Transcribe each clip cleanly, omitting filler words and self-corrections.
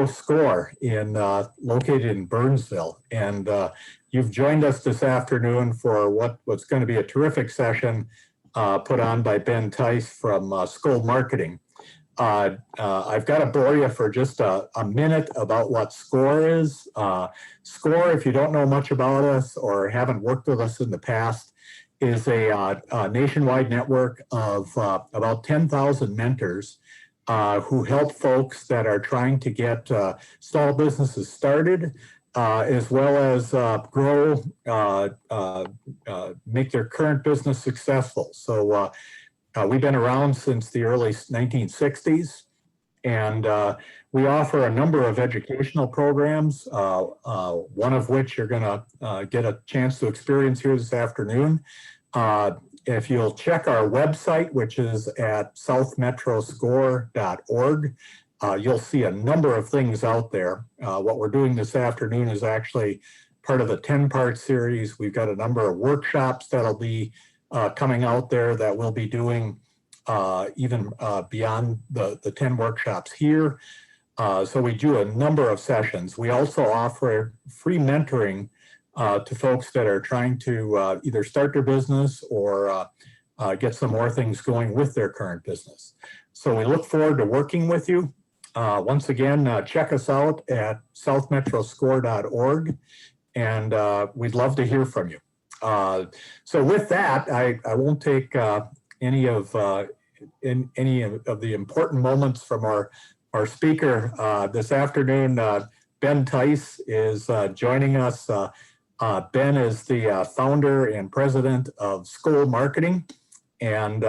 Score located in Burnsville, and you've joined us this afternoon for what's going to be a terrific session put on by Ben Tice from Skol Marketing. I've got to bore you for just a minute about what Score is. Score, if you don't know much about us or haven't worked with us in the past, is a nationwide network of about 10,000 mentors who help folks that are trying to get small businesses started, as well as grow, make their current business successful. So we've been around since the early 1960s, and we offer a number of educational programs, one of which you're going to get a chance to experience here this afternoon. If you'll check our website, which is at southmetroscore.org, you'll see a number of things out there. What we're doing this afternoon is actually part of a 10-part series. We've got a number of workshops that'll be coming out there that we'll be doing even beyond the 10 workshops here. So we do a number of sessions. We also offer free mentoring to folks that are trying to either start their business or get some more things going with their current business. So we look forward to working with you. Once again, check us out at southmetroscore.org, and we'd love to hear from you. So with that, I won't take any of the important moments from our speaker this afternoon. Ben Tice is joining us. Ben is the founder and president of Skol Marketing, and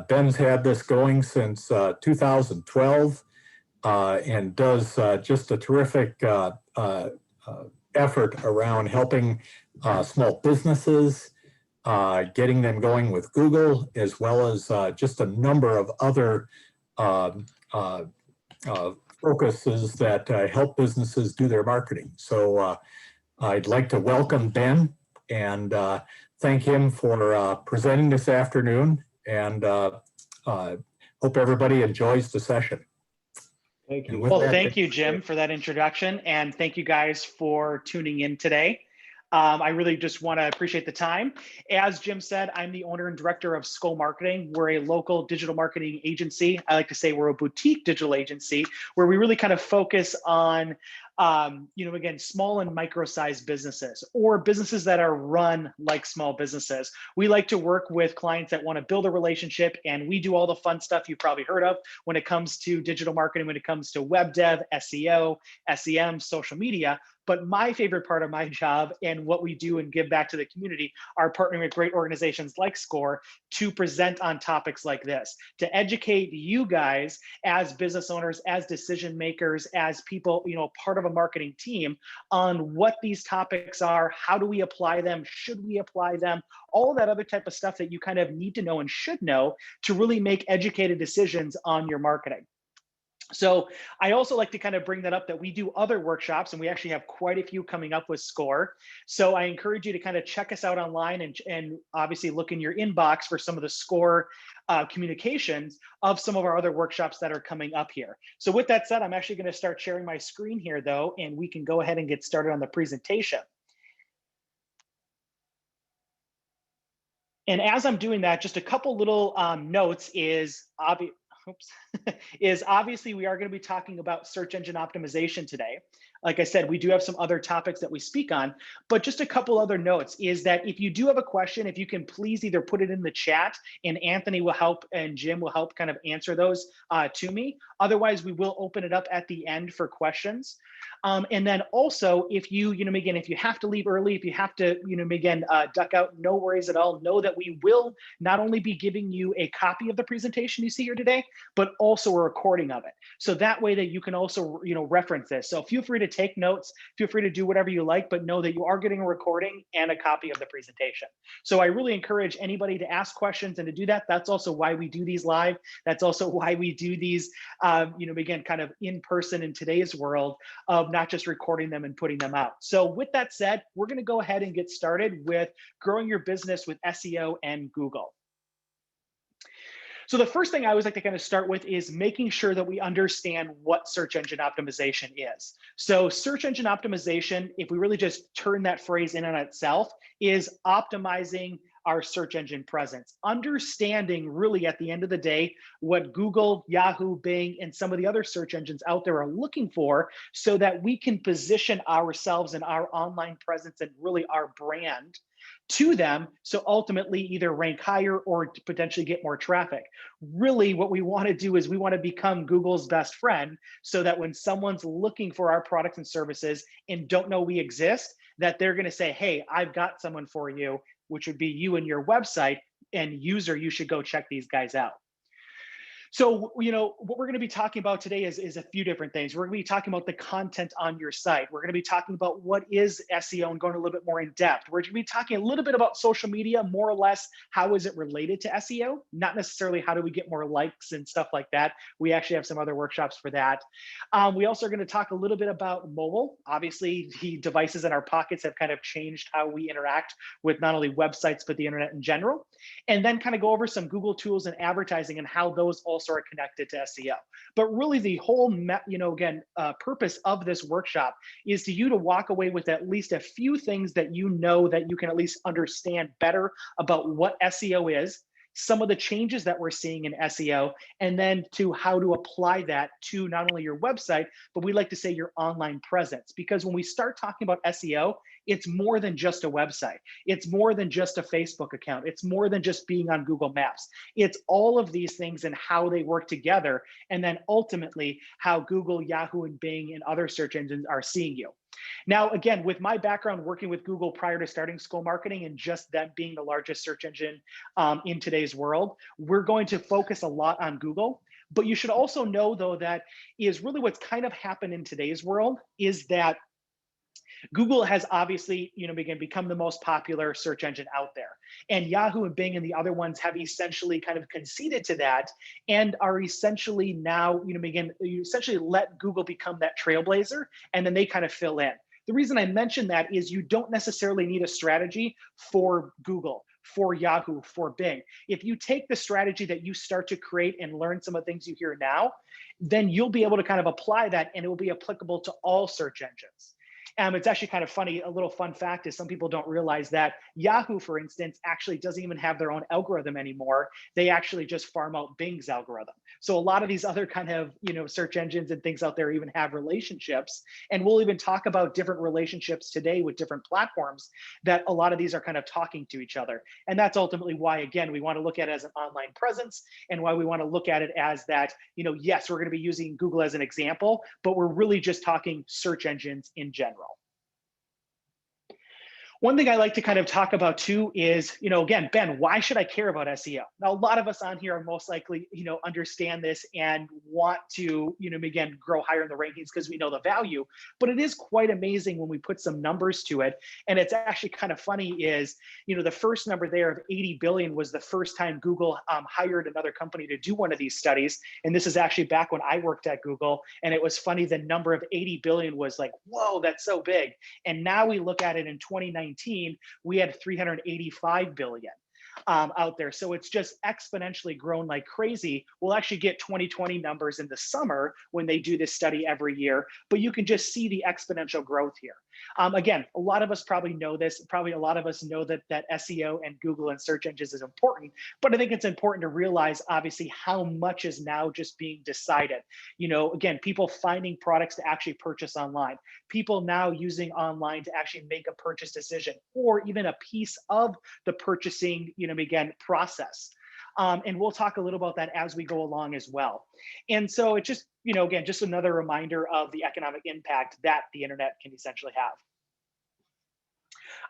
Ben's had this going since 2012 and does just a terrific effort around helping small businesses, getting them going with Google, as well as just a number of other focuses that help businesses do their marketing. So I'd like to welcome Ben and thank him for presenting this afternoon, and hope everybody enjoys the session. Thank you. Well, thank you, Jim, for that introduction, and thank you guys for tuning in today. I really just want to appreciate the time. As Jim said, I'm the owner and director of Skol Marketing. We're a local digital marketing agency. I like to say we're a boutique digital agency where we really kind of focus on again, small and micro-sized businesses or businesses that are run like small businesses. We like to work with clients that want to build a relationship, and we do all the fun stuff you've probably heard of when it comes to digital marketing, when it comes to web dev, SEO, SEM, social media. But my favorite part of my job and what we do and give back to the community are partnering with great organizations like Score to present on topics like this, to educate you guys as business owners, as decision makers, as people, part of a marketing team on what these topics are, how do we apply them, should we apply them, all of that other type of stuff that you kind of need to know and should know to really make educated decisions on your marketing. So I also like to kind of bring that up that we do other workshops, and we actually have quite a few coming up with Score. So I encourage you to kind of check us out online and obviously look in your inbox for some of the Score communications of some of our other workshops that are coming up here. So with that said, I'm actually going to start sharing my screen here though, and we can go ahead and get started on the presentation. And as I'm doing that, just a couple little notes is obviously we are going to be talking about search engine optimization today. Like I said, we do have some other topics that we speak on, but just a couple other notes is that if you do have a question, if you can please either put it in the chat and Anthony will help and Jim will help kind of answer those to me. Otherwise, we will open it up at the end for questions. And then also, if you, again, if you have to leave early, if you have to, duck out, no worries at all. Know that we will not only be giving you a copy of the presentation you see here today, but also a recording of it. So that way that you can also, reference this. So feel free to take notes, feel free to do whatever you like, but know that you are getting a recording and a copy of the presentation. So I really encourage anybody to ask questions and to do that. That's also why we do these live. That's also why we do these, again, kind of in person in today's world of not just recording them and putting them out. So with that said, we're going to go ahead and get started with growing your business with SEO and Google. So the first thing I always like to kind of start with is making sure that we understand what search engine optimization is. So search engine optimization, if we really just turn that phrase in on itself, is optimizing our search engine presence. Understanding really at the end of the day what Google, Yahoo, Bing, and some of the other search engines out there are looking for so that we can position ourselves and our online presence and really our brand to them, so ultimately either rank higher or to potentially get more traffic. Really what we want to do is we want to become Google's best friend so that when someone's looking for our products and services and don't know we exist, that they're going to say, hey, I've got someone for you, which would be you and your website, and user, you should go check these guys out. So, what we're going to be talking about today is a few different things. We're going to be talking about the content on your site. We're going to be talking about what is SEO and going a little bit more in depth. We're going to be talking a little bit about social media, more or less, how is it related to SEO? Not necessarily how do we get more likes and stuff like that. We actually have some other workshops for that. We also are going to talk a little bit about mobile. Obviously, the devices in our pockets have kind of changed how we interact with not only websites, but the internet in general. And then kind of go over some Google tools and advertising and how those also are connected to SEO. But really the whole, purpose of this workshop is to you to walk away with at least a few things that you know that you can at least understand better about what SEO is, some of the changes that we're seeing in SEO, and then to how to apply that to not only your website, but we like to say your online presence. Because when we start talking about SEO, it's more than just a website. It's more than just a Facebook account. It's more than just being on Google Maps. It's all of these things and how they work together. And then ultimately how Google, Yahoo, and Bing and other search engines are seeing you. Now, again, with my background working with Google prior to starting Skol Marketing and just them being the largest search engine in today's world, we're going to focus a lot on Google. But you should also know, though, that is really what's kind of happened in today's world is that Google has obviously, become the most popular search engine out there. And Yahoo and Bing and the other ones have essentially kind of conceded to that and are essentially now, you essentially let Google become that trailblazer and then they kind of fill in. The reason I mention that is you don't necessarily need a strategy for Google, for Yahoo, for Bing. If you take the strategy that you start to create and learn some of the things you hear now, then you'll be able to kind of apply that and it will be applicable to all search engines. It's actually kind of funny. A little fun fact is some people don't realize that Yahoo, for instance, actually doesn't even have their own algorithm anymore. They actually just farm out Bing's algorithm. So a lot of these other kind of, search engines and things out there even have relationships. And we'll even talk about different relationships today with different platforms that a lot of these are kind of talking to each other. And that's ultimately why, again, we want to look at it as an online presence and why we want to look at it as that, yes, we're going to be using Google as an example, but we're really just talking search engines in general. One thing I like to kind of talk about too is, again, Ben, why should I care about SEO? Now, a lot of us on here are most likely, understand this and want to, again, grow higher in the rankings because we know the value, but it is quite amazing when we put some numbers to it. And it's actually kind of funny is, the first number there of 80 billion was the first time Google hired another company to do one of these studies. And this is actually back when I worked at Google. And it was funny, the number of 80 billion was like, whoa, that's so big. And now we look at it in 2019, we had 385 billion out there. So it's just exponentially grown like crazy. We'll actually get 2020 numbers in the summer when they do this study every year, but you can just see the exponential growth here. Again, a lot of us probably know this. Probably a lot of us know that SEO and Google and search engines is important, but I think it's important to realize obviously how much is now just being decided. Again, people finding products to actually purchase online, people now using online to actually make a purchase decision or even a piece of the purchasing, again, process. And we'll talk a little about that as we go along as well. And so it's just, again, just another reminder of the economic impact that the internet can essentially have.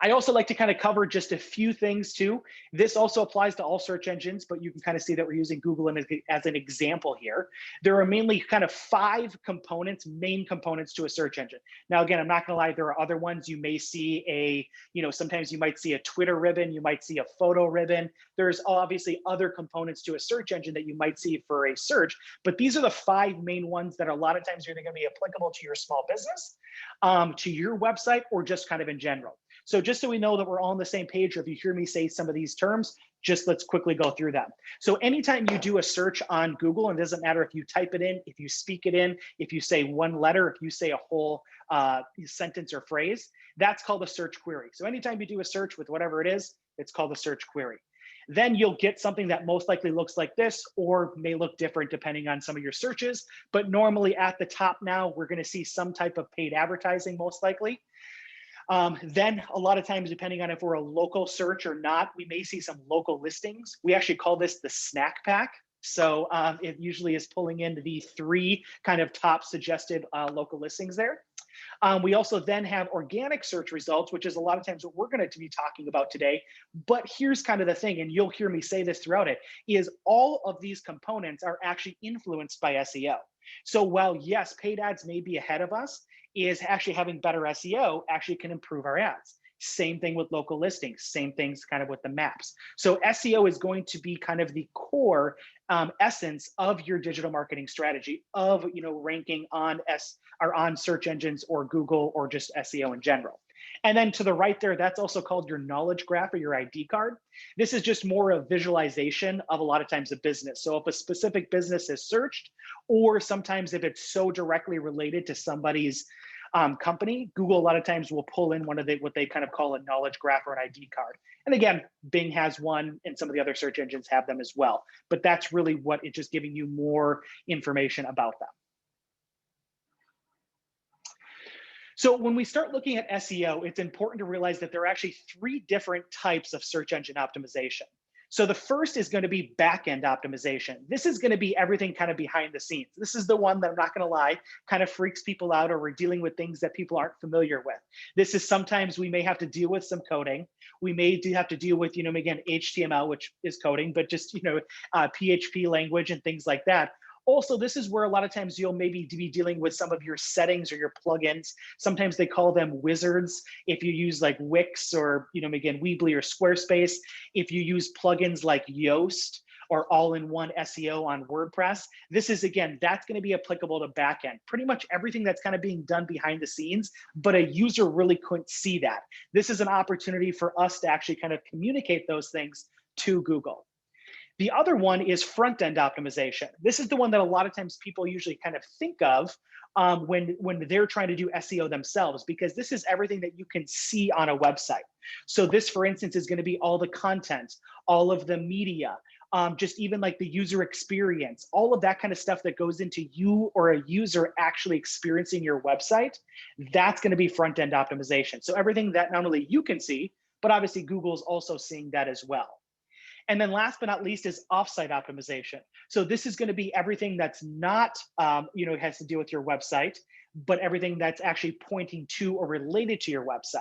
I also like to kind of cover just a few things too. This also applies to all search engines, but you can kind of see that we're using Google as an example here. There are mainly kind of 5 components, main components to a search engine. Now, again, I'm not gonna lie, there are other ones. You may see sometimes you might see a Twitter ribbon, you might see a photo ribbon. There's obviously other components to a search engine that you might see for a search, but these are the 5 main ones that a lot of times are gonna be applicable to your small business, to your website, or just kind of in general. So just so we know that we're all on the same page, or if you hear me say some of these terms, Just let's quickly go through them. So anytime you do a search on Google, and it doesn't matter if you type it in, if you speak it in, if you say one letter, if you say a whole sentence or phrase, that's called a search query. So anytime you do a search with whatever it is, it's called a search query. Then you'll get something that most likely looks like this, or may look different depending on some of your searches. But normally at the top now, we're going to see some type of paid advertising, most likely. Then a lot of times, depending on if we're a local search or not, we may see some local listings. We actually call this the snack pack. So it usually is pulling in the 3 kind of top suggested local listings there. We also then have organic search results, which is a lot of times what we're going to be talking about today. But here's kind of the thing, and you'll hear me say this throughout it, is all of these components are actually influenced by SEO. So while yes, paid ads may be ahead of us, is actually having better SEO actually can improve our ads. Same thing with local listings, same things kind of with the maps. So SEO is going to be kind of the core essence of your digital marketing strategy, of ranking on on search engines or Google or just SEO in general. And then to the right there, that's also called your knowledge graph or your ID card. This is just more a visualization of a lot of times a business. So if a specific business is searched, or sometimes if it's so directly related to somebody's company, Google a lot of times will pull in what they kind of call a knowledge graph or an ID card. And again, Bing has one, and some of the other search engines have them as well. But that's really what it's just giving you more information about them. So when we start looking at SEO, it's important to realize that there are actually 3 different types of search engine optimization. So the first is going to be back-end optimization. This is going to be everything kind of behind the scenes. This is the one that, I'm not going to lie, kind of freaks people out, or we're dealing with things that people aren't familiar with. This is sometimes we may have to deal with some coding. We may have to deal with, again, HTML, which is coding, but just, PHP language and things like that. Also, this is where a lot of times you'll maybe be dealing with some of your settings or your plugins. Sometimes they call them wizards. If you use like Wix or, again, Weebly or Squarespace, if you use plugins like Yoast or all-in-one SEO on WordPress, this is, again, that's going to be applicable to backend. Pretty much everything that's kind of being done behind the scenes, but a user really couldn't see that. This is an opportunity for us to actually kind of communicate those things to Google. The other one is front-end optimization. This is the one that a lot of times people usually kind of think of when they're trying to do SEO themselves, because this is everything that you can see on a website. So this, for instance, is going to be all the content, all of the media, just even like the user experience, all of that kind of stuff that goes into you or a user actually experiencing your website. That's going to be front-end optimization. So everything that not only you can see, but obviously Google's also seeing that as well. And then last but not least is offsite optimization. So this is going to be everything that's not, has to do with your website, but everything that's actually pointing to or related to your website.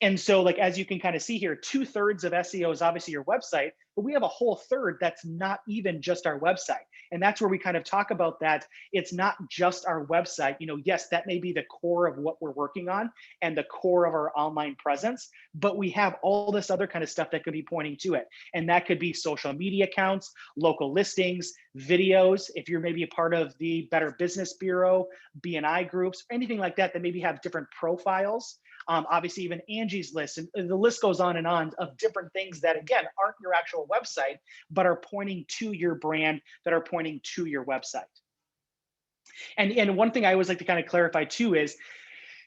And so, like, as you can kind of see here, 2/3 of SEO is obviously your website, but we have a whole third that's not even just our website. And that's where we kind of talk about that. It's not just our website. Yes, that may be the core of what we're working on and the core of our online presence, but we have all this other kind of stuff that could be pointing to it. And that could be social media accounts, local listings, videos. If you're maybe a part of the Better Business Bureau, BNI groups, anything like that maybe have different profiles. Obviously, even Angie's List, and the list goes on and on of different things that, again, aren't your actual website, but are pointing to your brand, that are pointing to your website. And one thing I always like to kind of clarify too is,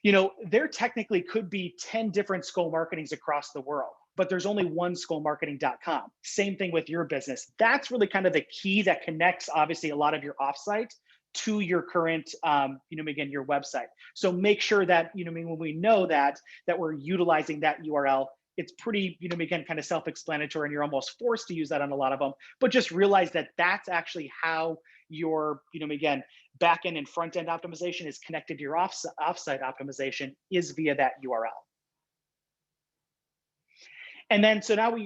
there technically could be 10 different Skol Marketings across the world, but there's only one skolmarketing.com. Same thing with your business. That's really kind of the key that connects, obviously, a lot of your offsite to your current, again, your website. So make sure that, when we know that we're utilizing that URL, it's pretty, again, kind of self-explanatory, and you're almost forced to use that on a lot of them, but just realize that that's actually how your, again, back-end and front-end optimization is connected to your offsite optimization is via that URL. And then, so now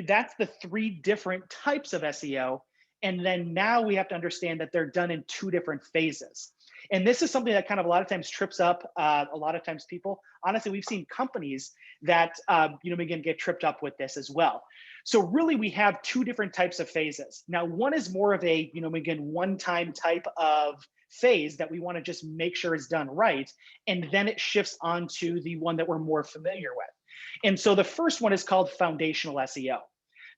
that's the 3 different types of SEO. And then now we have to understand that they're done in 2 different phases. And this is something that kind of a lot of times trips up a lot of times people. Honestly, we've seen companies that, again, get tripped up with this as well. So really we have 2 different types of phases. Now, one is more of a, again, one-time type of phase that we want to just make sure is done right. And then it shifts onto the one that we're more familiar with. And so the first one is called foundational SEO.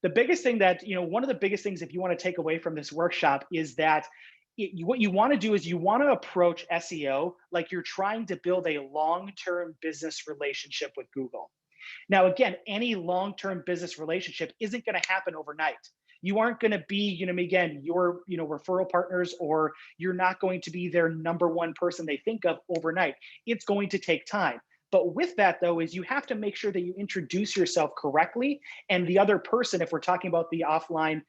The biggest thing that, one of the biggest things if you want to take away from this workshop is that what you want to do is you want to approach SEO like you're trying to build a long-term business relationship with Google. Now, again, any long-term business relationship isn't going to happen overnight. You aren't going to be, again, your, referral partners, or you're not going to be their number one person they think of overnight. It's going to take time. But with that, though, is you have to make sure that you introduce yourself correctly. And the other person, if we're talking about the offline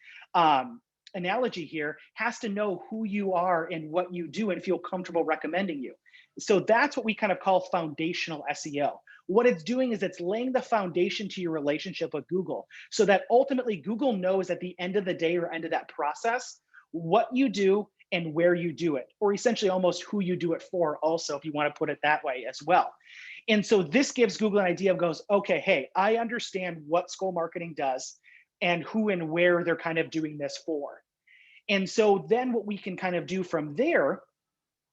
analogy here, has to know who you are and what you do and feel comfortable recommending you. So that's what we kind of call foundational SEO. What it's doing is it's laying the foundation to your relationship with Google so that ultimately Google knows at the end of the day or end of that process what you do and where you do it, or essentially almost who you do it for also, if you want to put it that way as well. And so this gives Google an idea of goes, okay, hey, I understand what Skol Marketing does and who and where they're kind of doing this for. And so then what we can kind of do from there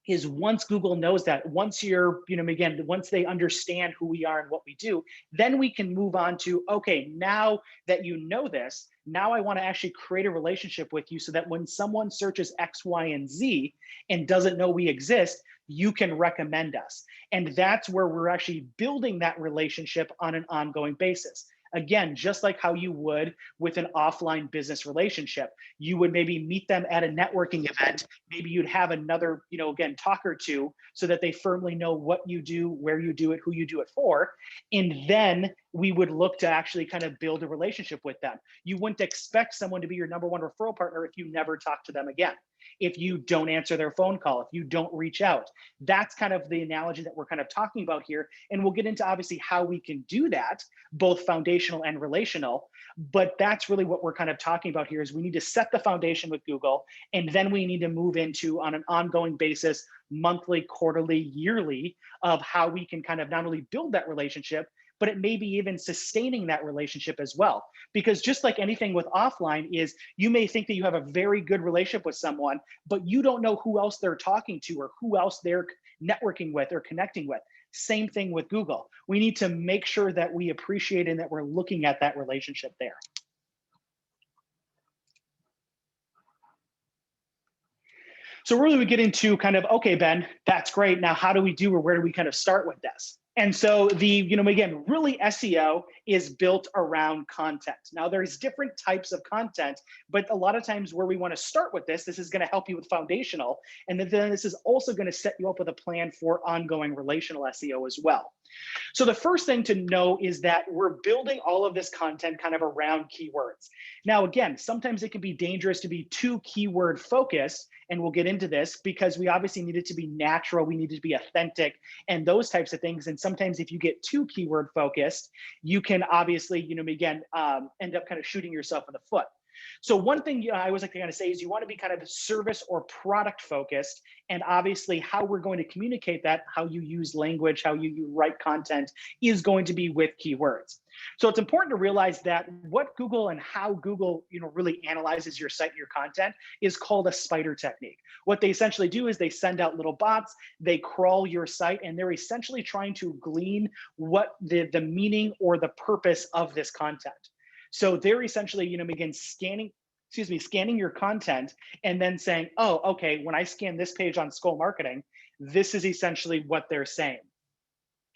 is once Google knows that, once you're, again, once they understand who we are and what we do, then we can move on to, okay, now that you know this, now I want to actually create a relationship with you so that when someone searches X, Y, and Z and doesn't know we exist, you can recommend us. And that's where we're actually building that relationship on an ongoing basis. Again, just like how you would with an offline business relationship, you would maybe meet them at a networking event. Maybe you'd have another, again, talk or two so that they firmly know what you do, where you do it, who you do it for. And then we would look to actually kind of build a relationship with them. You wouldn't expect someone to be your number one referral partner if you never talk to them again, if you don't answer their phone call, if you don't reach out. That's kind of the analogy that we're kind of talking about here. And we'll get into obviously how we can do that, both foundational and relational. But that's really what we're kind of talking about here is we need to set the foundation with Google, and then we need to move into on an ongoing basis, monthly, quarterly, yearly, of how we can kind of not only build that relationship, but it may be even sustaining that relationship as well. Because just like anything with offline is you may think that you have a very good relationship with someone, but you don't know who else they're talking to or who else they're networking with or connecting with. Same thing with Google. We need to make sure that we appreciate and that we're looking at that relationship there. So really we get into kind of, okay, Ben, that's great. Now, how do we do, or where do we kind of start with this? And so the, again, really SEO is built around content. Now there's different types of content, but a lot of times where we want to start with this is going to help you with foundational. And then this is also going to set you up with a plan for ongoing relational SEO as well. So the first thing to know is that we're building all of this content kind of around keywords. Now, again, sometimes it can be dangerous to be too keyword focused, and we'll get into this because we obviously need it to be natural. We need it to be authentic and those types of things. And sometimes if you get too keyword focused, you can obviously, again, end up kind of shooting yourself in the foot. So one thing I always like to kind of say is you want to be kind of service or product focused, and obviously how we're going to communicate that, how you use language, how you write content is going to be with keywords. So it's important to realize that what Google and how Google, really analyzes your site and your content is called a spider technique. What they essentially do is they send out little bots, they crawl your site, and they're essentially trying to glean what the meaning or the purpose of this content. So they're essentially, again, scanning your content and then saying, oh, okay, when I scan this page on Skol Marketing, this is essentially what they're saying.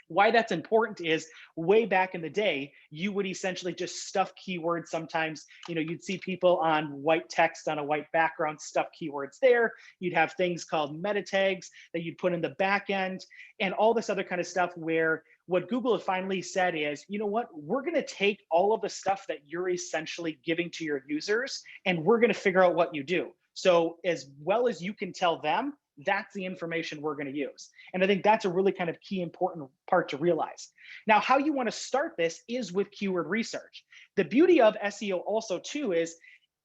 Why that's important is way back in the day, you would essentially just stuff keywords. Sometimes, you'd see people on white text on a white background, stuff keywords there. You'd have things called meta tags that you'd put in the back end and all this other kind of stuff where what Google finally said is, you know what, we're going to take all of the stuff that you're essentially giving to your users and we're going to figure out what you do. So as well as you can tell them, that's the information we're going to use. And I think that's a really kind of key important part to realize. Now, how you want to start this is with keyword research. The beauty of SEO also too is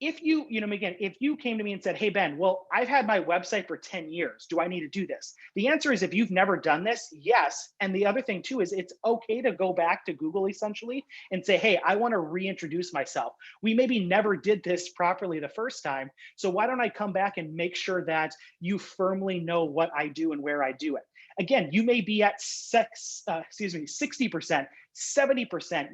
if you, again, if you came to me and said, hey, Ben, well, I've had my website for 10 years. Do I need to do this? The answer is, if you've never done this, yes. And the other thing too is it's okay to go back to Google essentially and say, hey, I want to reintroduce myself. We maybe never did this properly the first time. So why don't I come back and make sure that you firmly know what I do and where I do it? Again, you may be at 60%, 70%,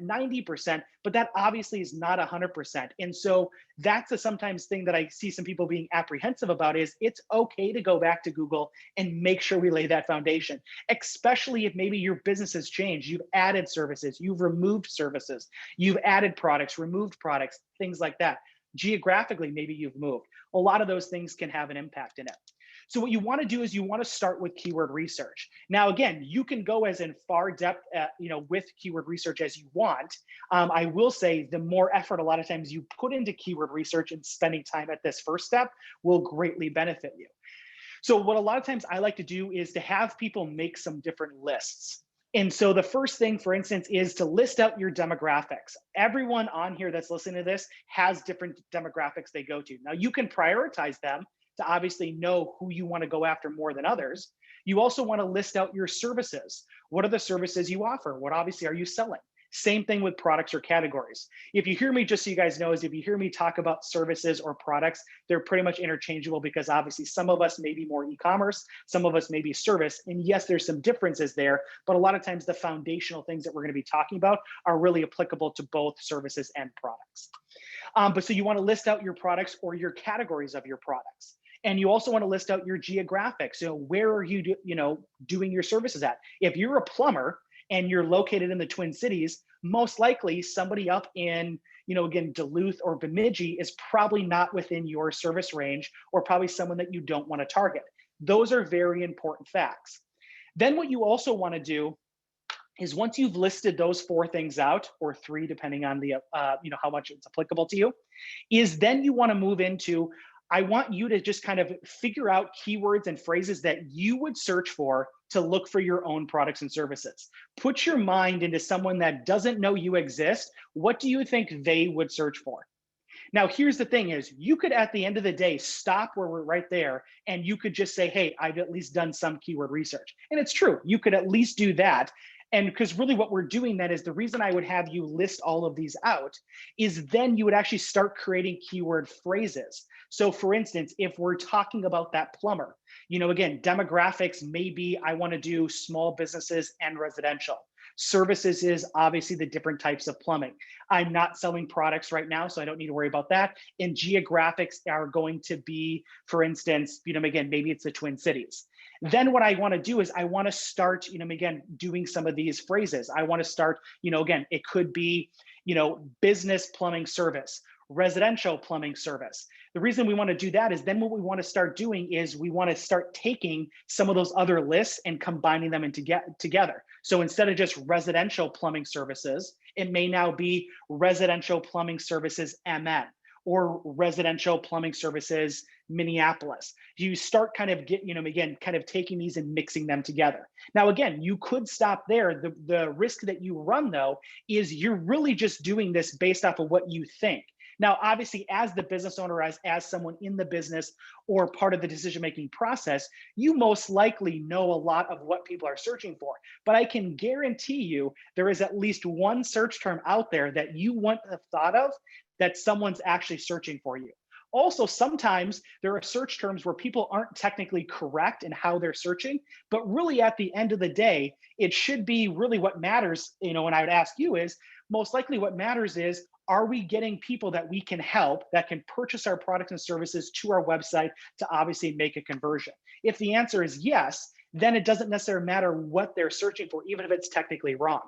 90%, but that obviously is not 100%. And so that's the sometimes thing that I see some people being apprehensive about is it's okay to go back to Google and make sure we lay that foundation, especially if maybe your business has changed. You've added services, you've removed services, you've added products, removed products, things like that. Geographically, maybe you've moved. A lot of those things can have an impact in it. So what you want to do is you want to start with keyword research. Now, again, you can go as in far depth, with keyword research as you want. I will say the more effort a lot of times you put into keyword research and spending time at this first step will greatly benefit you. So what a lot of times I like to do is to have people make some different lists. And so the first thing, for instance, is to list out your demographics. Everyone on here that's listening to this has different demographics they go to. Now, you can prioritize them to obviously know who you want to go after more than others. You also want to list out your services. What are the services you offer? What obviously are you selling? Same thing with products or categories. If you hear me, just so you guys know, is if you hear me talk about services or products, they're pretty much interchangeable because obviously some of us may be more e-commerce, some of us may be service. And yes, there's some differences there, but a lot of times the foundational things that we're going to be talking about are really applicable to both services and products. But so you want to list out your products or your categories of your products. And you also want to list out your geographics. So where are you, doing your services at? If you're a plumber and you're located in the Twin Cities, most likely somebody up in, again, Duluth or Bemidji is probably not within your service range, or probably someone that you don't want to target. Those are very important facts. Then what you also want to do is once you've listed those 4 things out, or 3, depending on the, how much it's applicable to you, is then you want to move into, I want you to just kind of figure out keywords and phrases that you would search for to look for your own products and services. Put your mind into someone that doesn't know you exist. What do you think they would search for? Now, here's the thing is, you could at the end of the day stop where we're right there and you could just say, hey, I've at least done some keyword research. And it's true, you could at least do that. And because really what we're doing then is the reason I would have you list all of these out is then you would actually start creating keyword phrases. So for instance, if we're talking about that plumber, again, demographics may be, I want to do small businesses and residential. Services is obviously the different types of plumbing. I'm not selling products right now, so I don't need to worry about that. And geographics are going to be, for instance, again, maybe it's the Twin Cities. Then what I want to do is I want to start, again, doing some of these phrases. I want to start, again, it could be, business plumbing service, residential plumbing service. The reason we want to do that is then what we want to start doing is we want to start taking some of those other lists and combining them together. So instead of just residential plumbing services, it may now be residential plumbing services MN or residential plumbing services Minneapolis. You start kind of kind of taking these and mixing them together. Now, again, you could stop there. The risk that you run though, is you're really just doing this based off of what you think. Now, obviously, as the business owner, as someone in the business or part of the decision-making process, you most likely know a lot of what people are searching for. But I can guarantee you there is at least one search term out there that you wouldn't have thought of that someone's actually searching for you. Also, sometimes there are search terms where people aren't technically correct in how they're searching, but really at the end of the day, it should be really what matters, and I would ask you is, most likely what matters is, are we getting people that we can help that can purchase our products and services to our website to obviously make a conversion? If the answer is yes, then it doesn't necessarily matter what they're searching for, even if it's technically wrong.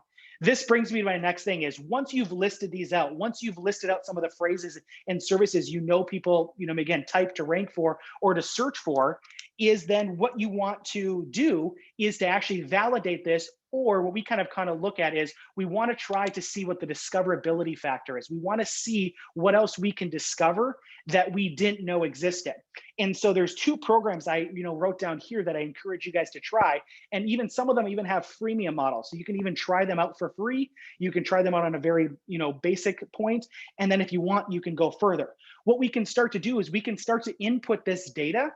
This brings me to my next thing is once you've listed these out, once you've listed out some of the phrases and services people, again, type to rank for or to search for, is then what you want to do is to actually validate this, or what we kind of look at is we want to try to see what the discoverability factor is. We want to see what else we can discover that we didn't know existed. And so there's 2 programs I wrote down here that I encourage you guys to try. And even some of them even have freemium models. So you can even try them out for free. You can try them out on a very basic point. And then if you want, you can go further. What we can start to do is we can start to input this data.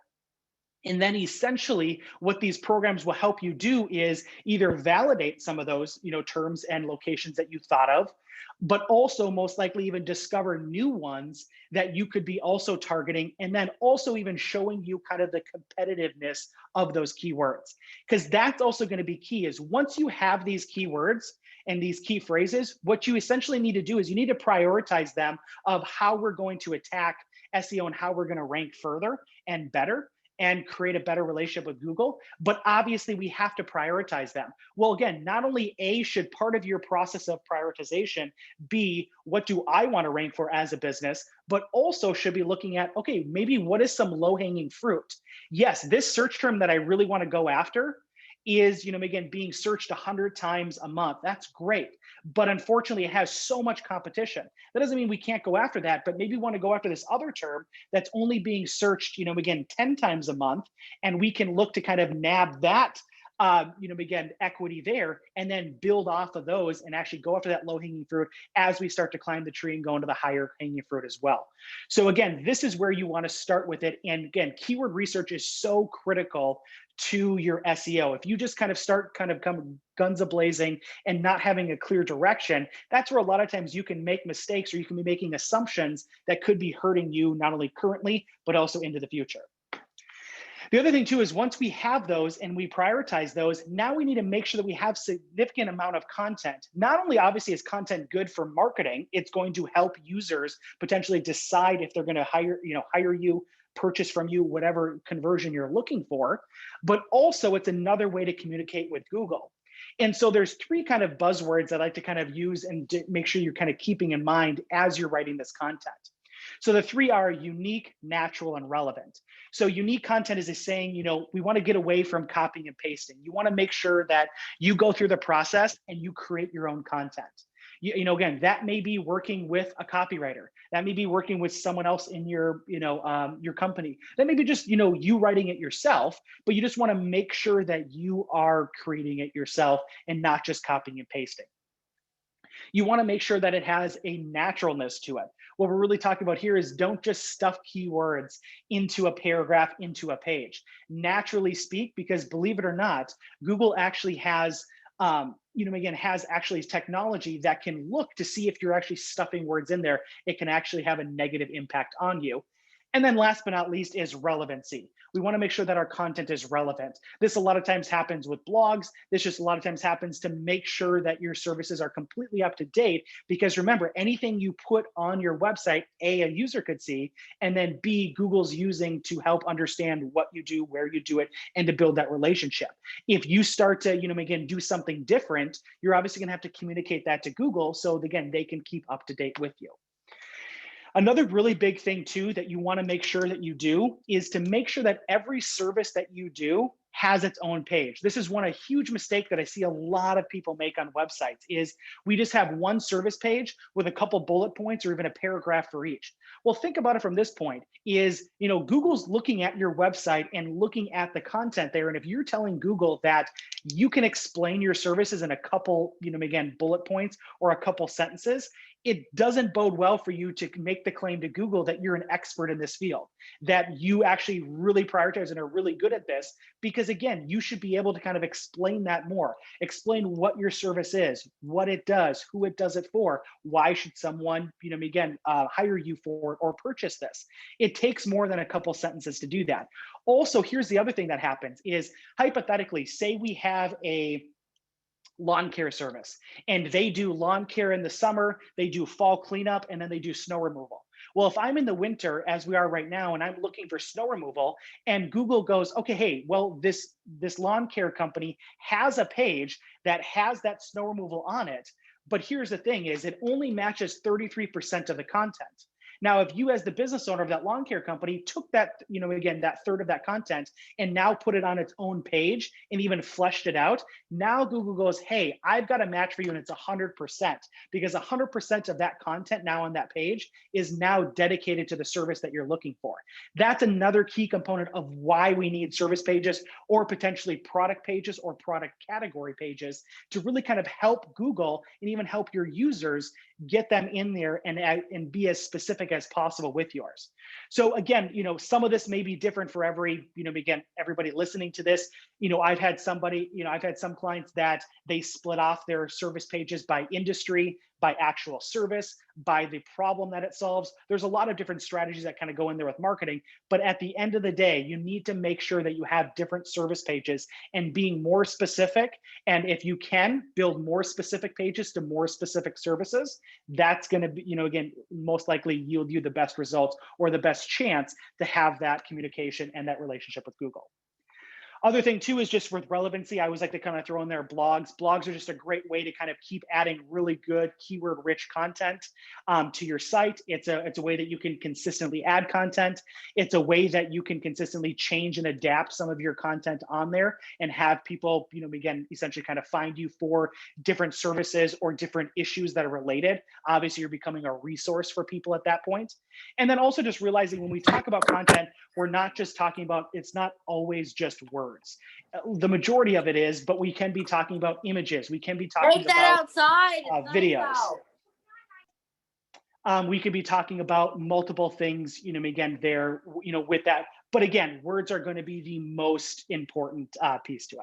And then essentially what these programs will help you do is either validate some of those terms and locations that you thought of, but also most likely even discover new ones that you could be also targeting, and then also even showing you kind of the competitiveness of those keywords. Because that's also going to be key, is once you have these keywords and these key phrases, what you essentially need to do is you need to prioritize them of how we're going to attack SEO and how we're going to rank further and better and create a better relationship with Google. But obviously we have to prioritize them. Well, again, not only should part of your process of prioritization be what do I want to rank for as a business, but also should be looking at, okay, maybe what is some low-hanging fruit? Yes, this search term that I really want to go after is, again, being searched 100 times a month. That's great. But unfortunately, it has so much competition. That doesn't mean we can't go after that, but maybe we want to go after this other term that's only being searched, again, 10 times a month. And we can look to kind of nab that, again, equity there, and then build off of those and actually go after that low-hanging fruit as we start to climb the tree and go into the higher hanging fruit as well. So again, this is where you want to start with it. And again, keyword research is so critical to your SEO. If you just kind of start come guns a-blazing and not having a clear direction, that's where a lot of times you can make mistakes, or you can be making assumptions that could be hurting you not only currently, but also into the future. The other thing too is once we have those and we prioritize those, now we need to make sure that we have significant amount of content. Not only obviously is content good for marketing, it's going to help users potentially decide if they're going to hire you, purchase from you, whatever conversion you're looking for, but also it's another way to communicate with Google. And so there's 3 kind of buzzwords I like to kind of use and make sure you're kind of keeping in mind as you're writing this content. So the 3 are unique, natural, and relevant. So unique content is saying, we want to get away from copying and pasting. You want to make sure that you go through the process and you create your own content. Again, that may be working with a copywriter. That may be working with someone else in your company. That may be just, you writing it yourself, but you just want to make sure that you are creating it yourself and not just copying and pasting. You want to make sure that it has a naturalness to it. What we're really talking about here is don't just stuff keywords into a paragraph, into a page. Naturally speak, because believe it or not, Google actually has has actually technology that can look to see if you're actually stuffing words in there. It can actually have a negative impact on you. And then last but not least is relevancy. We want to make sure that our content is relevant. This a lot of times happens with blogs. This just a lot of times happens to make sure that your services are completely up to date, because remember, anything you put on your website, A, user could see, and then B, Google's using to help understand what you do, where you do it, and to build that relationship. If you start to, again, do something different, you're obviously going to have to communicate that to Google so again, they can keep up to date with you. Another really big thing too that you want to make sure that you do is to make sure that every service that you do has its own page. This is a huge mistake that I see a lot of people make on websites is we just have one service page with a couple bullet points or even a paragraph for each. Well, think about it from this point is, Google's looking at your website and looking at the content there. And if you're telling Google that you can explain your services in a couple, again, bullet points or a couple sentences, it doesn't bode well for you to make the claim to Google that you're an expert in this field, that you actually really prioritize and are really good at this, because again, you should be able to kind of explain that more, explain what your service is, what it does, who it does it for, why should someone, hire you for or purchase this. It takes more than a couple sentences to do that. Also, here's the other thing that happens is hypothetically, say we have a lawn care service and they do lawn care in the summer, they do fall cleanup, and then they do snow removal. Well, if I'm in the winter as we are right now and I'm looking for snow removal and Google goes, okay, hey, well, this lawn care company has a page that has that snow removal on it, but here's the thing is it only matches 33% of the content. Now, if you as the business owner of that lawn care company took that, again, that third of that content and now put it on its own page and even fleshed it out, now Google goes, hey, I've got a match for you, and it's 100%, because 100% of that content now on that page is now dedicated to the service that you're looking for. That's another key component of why we need service pages, or potentially product pages or product category pages, to really kind of help Google and even help your users get them in there and be as specific as possible with yours. So again, some of this may be different for everybody listening to this. I've had some clients that they split off their service pages by industry, by actual service, by the problem that it solves. There's a lot of different strategies that kind of go in there with marketing, but at the end of the day, you need to make sure that you have different service pages and being more specific. And if you can build more specific pages to more specific services, that's going to be, again, most likely yield you the best results or the best chance to have that communication and that relationship with Google. Other thing too is just with relevancy, I always like to kind of throw in there blogs. Blogs are just a great way to kind of keep adding really good keyword-rich content to your site. It's a way that you can consistently add content. It's a way that you can consistently change and adapt some of your content on there and have people, again, essentially kind of find you for different services or different issues that are related. Obviously, you're becoming a resource for people at that point. And then also just realizing when we talk about content, we're not just talking about, it's not always just words. The majority of it is, but we can be talking about images. We can be talking about videos. We could be talking about multiple things, again, there, with that. But again, words are going to be the most important piece to it.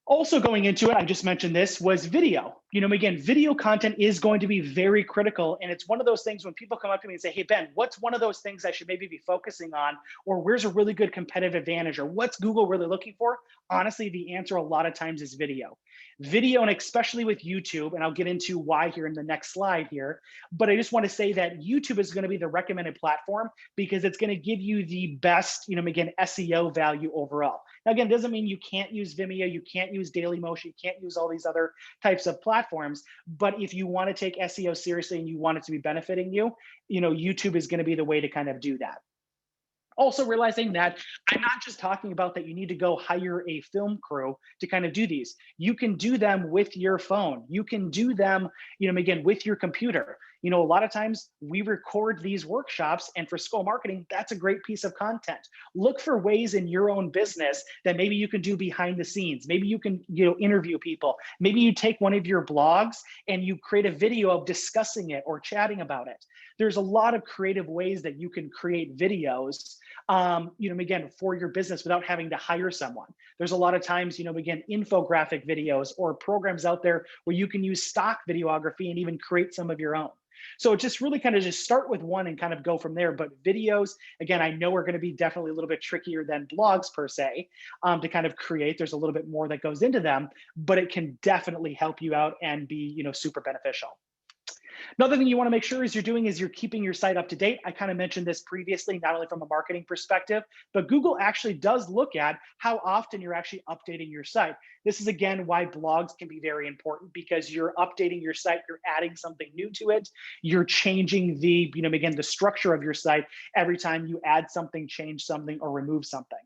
Also going into it, I just mentioned this, was video. Again, video content is going to be very critical. And it's one of those things when people come up to me and say, hey, Ben, what's one of those things I should maybe be focusing on? Or where's a really good competitive advantage? Or what's Google really looking for? Honestly, the answer a lot of times is video. Video, and especially with YouTube, and I'll get into why here in the next slide here, but I just want to say that YouTube is going to be the recommended platform because it's going to give you the best, again, SEO value overall. Now, again, doesn't mean you can't use Vimeo, you can't use Dailymotion, you can't use all these other types of platforms, but if you want to take SEO seriously and you want it to be benefiting you, YouTube is going to be the way to kind of do that. Also realizing that I'm not just talking about that you need to go hire a film crew to kind of do these. You can do them with your phone. You can do them, again, with your computer. A lot of times we record these workshops, and for Skol Marketing, that's a great piece of content. Look for ways in your own business that maybe you can do behind the scenes. Maybe you can, interview people. Maybe you take one of your blogs and you create a video of discussing it or chatting about it. There's a lot of creative ways that you can create videos, again, for your business without having to hire someone. There's a lot of times, again, infographic videos or programs out there where you can use stock videography and even create some of your own. So just really kind of just start with one and kind of go from there. But videos, again, I know are going to be definitely a little bit trickier than blogs per se to kind of create. There's a little bit more that goes into them, but it can definitely help you out and be, super beneficial. Another thing you want to make sure you're keeping your site up to date. I kind of mentioned this previously, not only from a marketing perspective, but Google actually does look at how often you're actually updating your site. This is, again, why blogs can be very important, because you're updating your site, you're adding something new to it, you're changing the, again, the structure of your site every time you add something, change something, or remove something.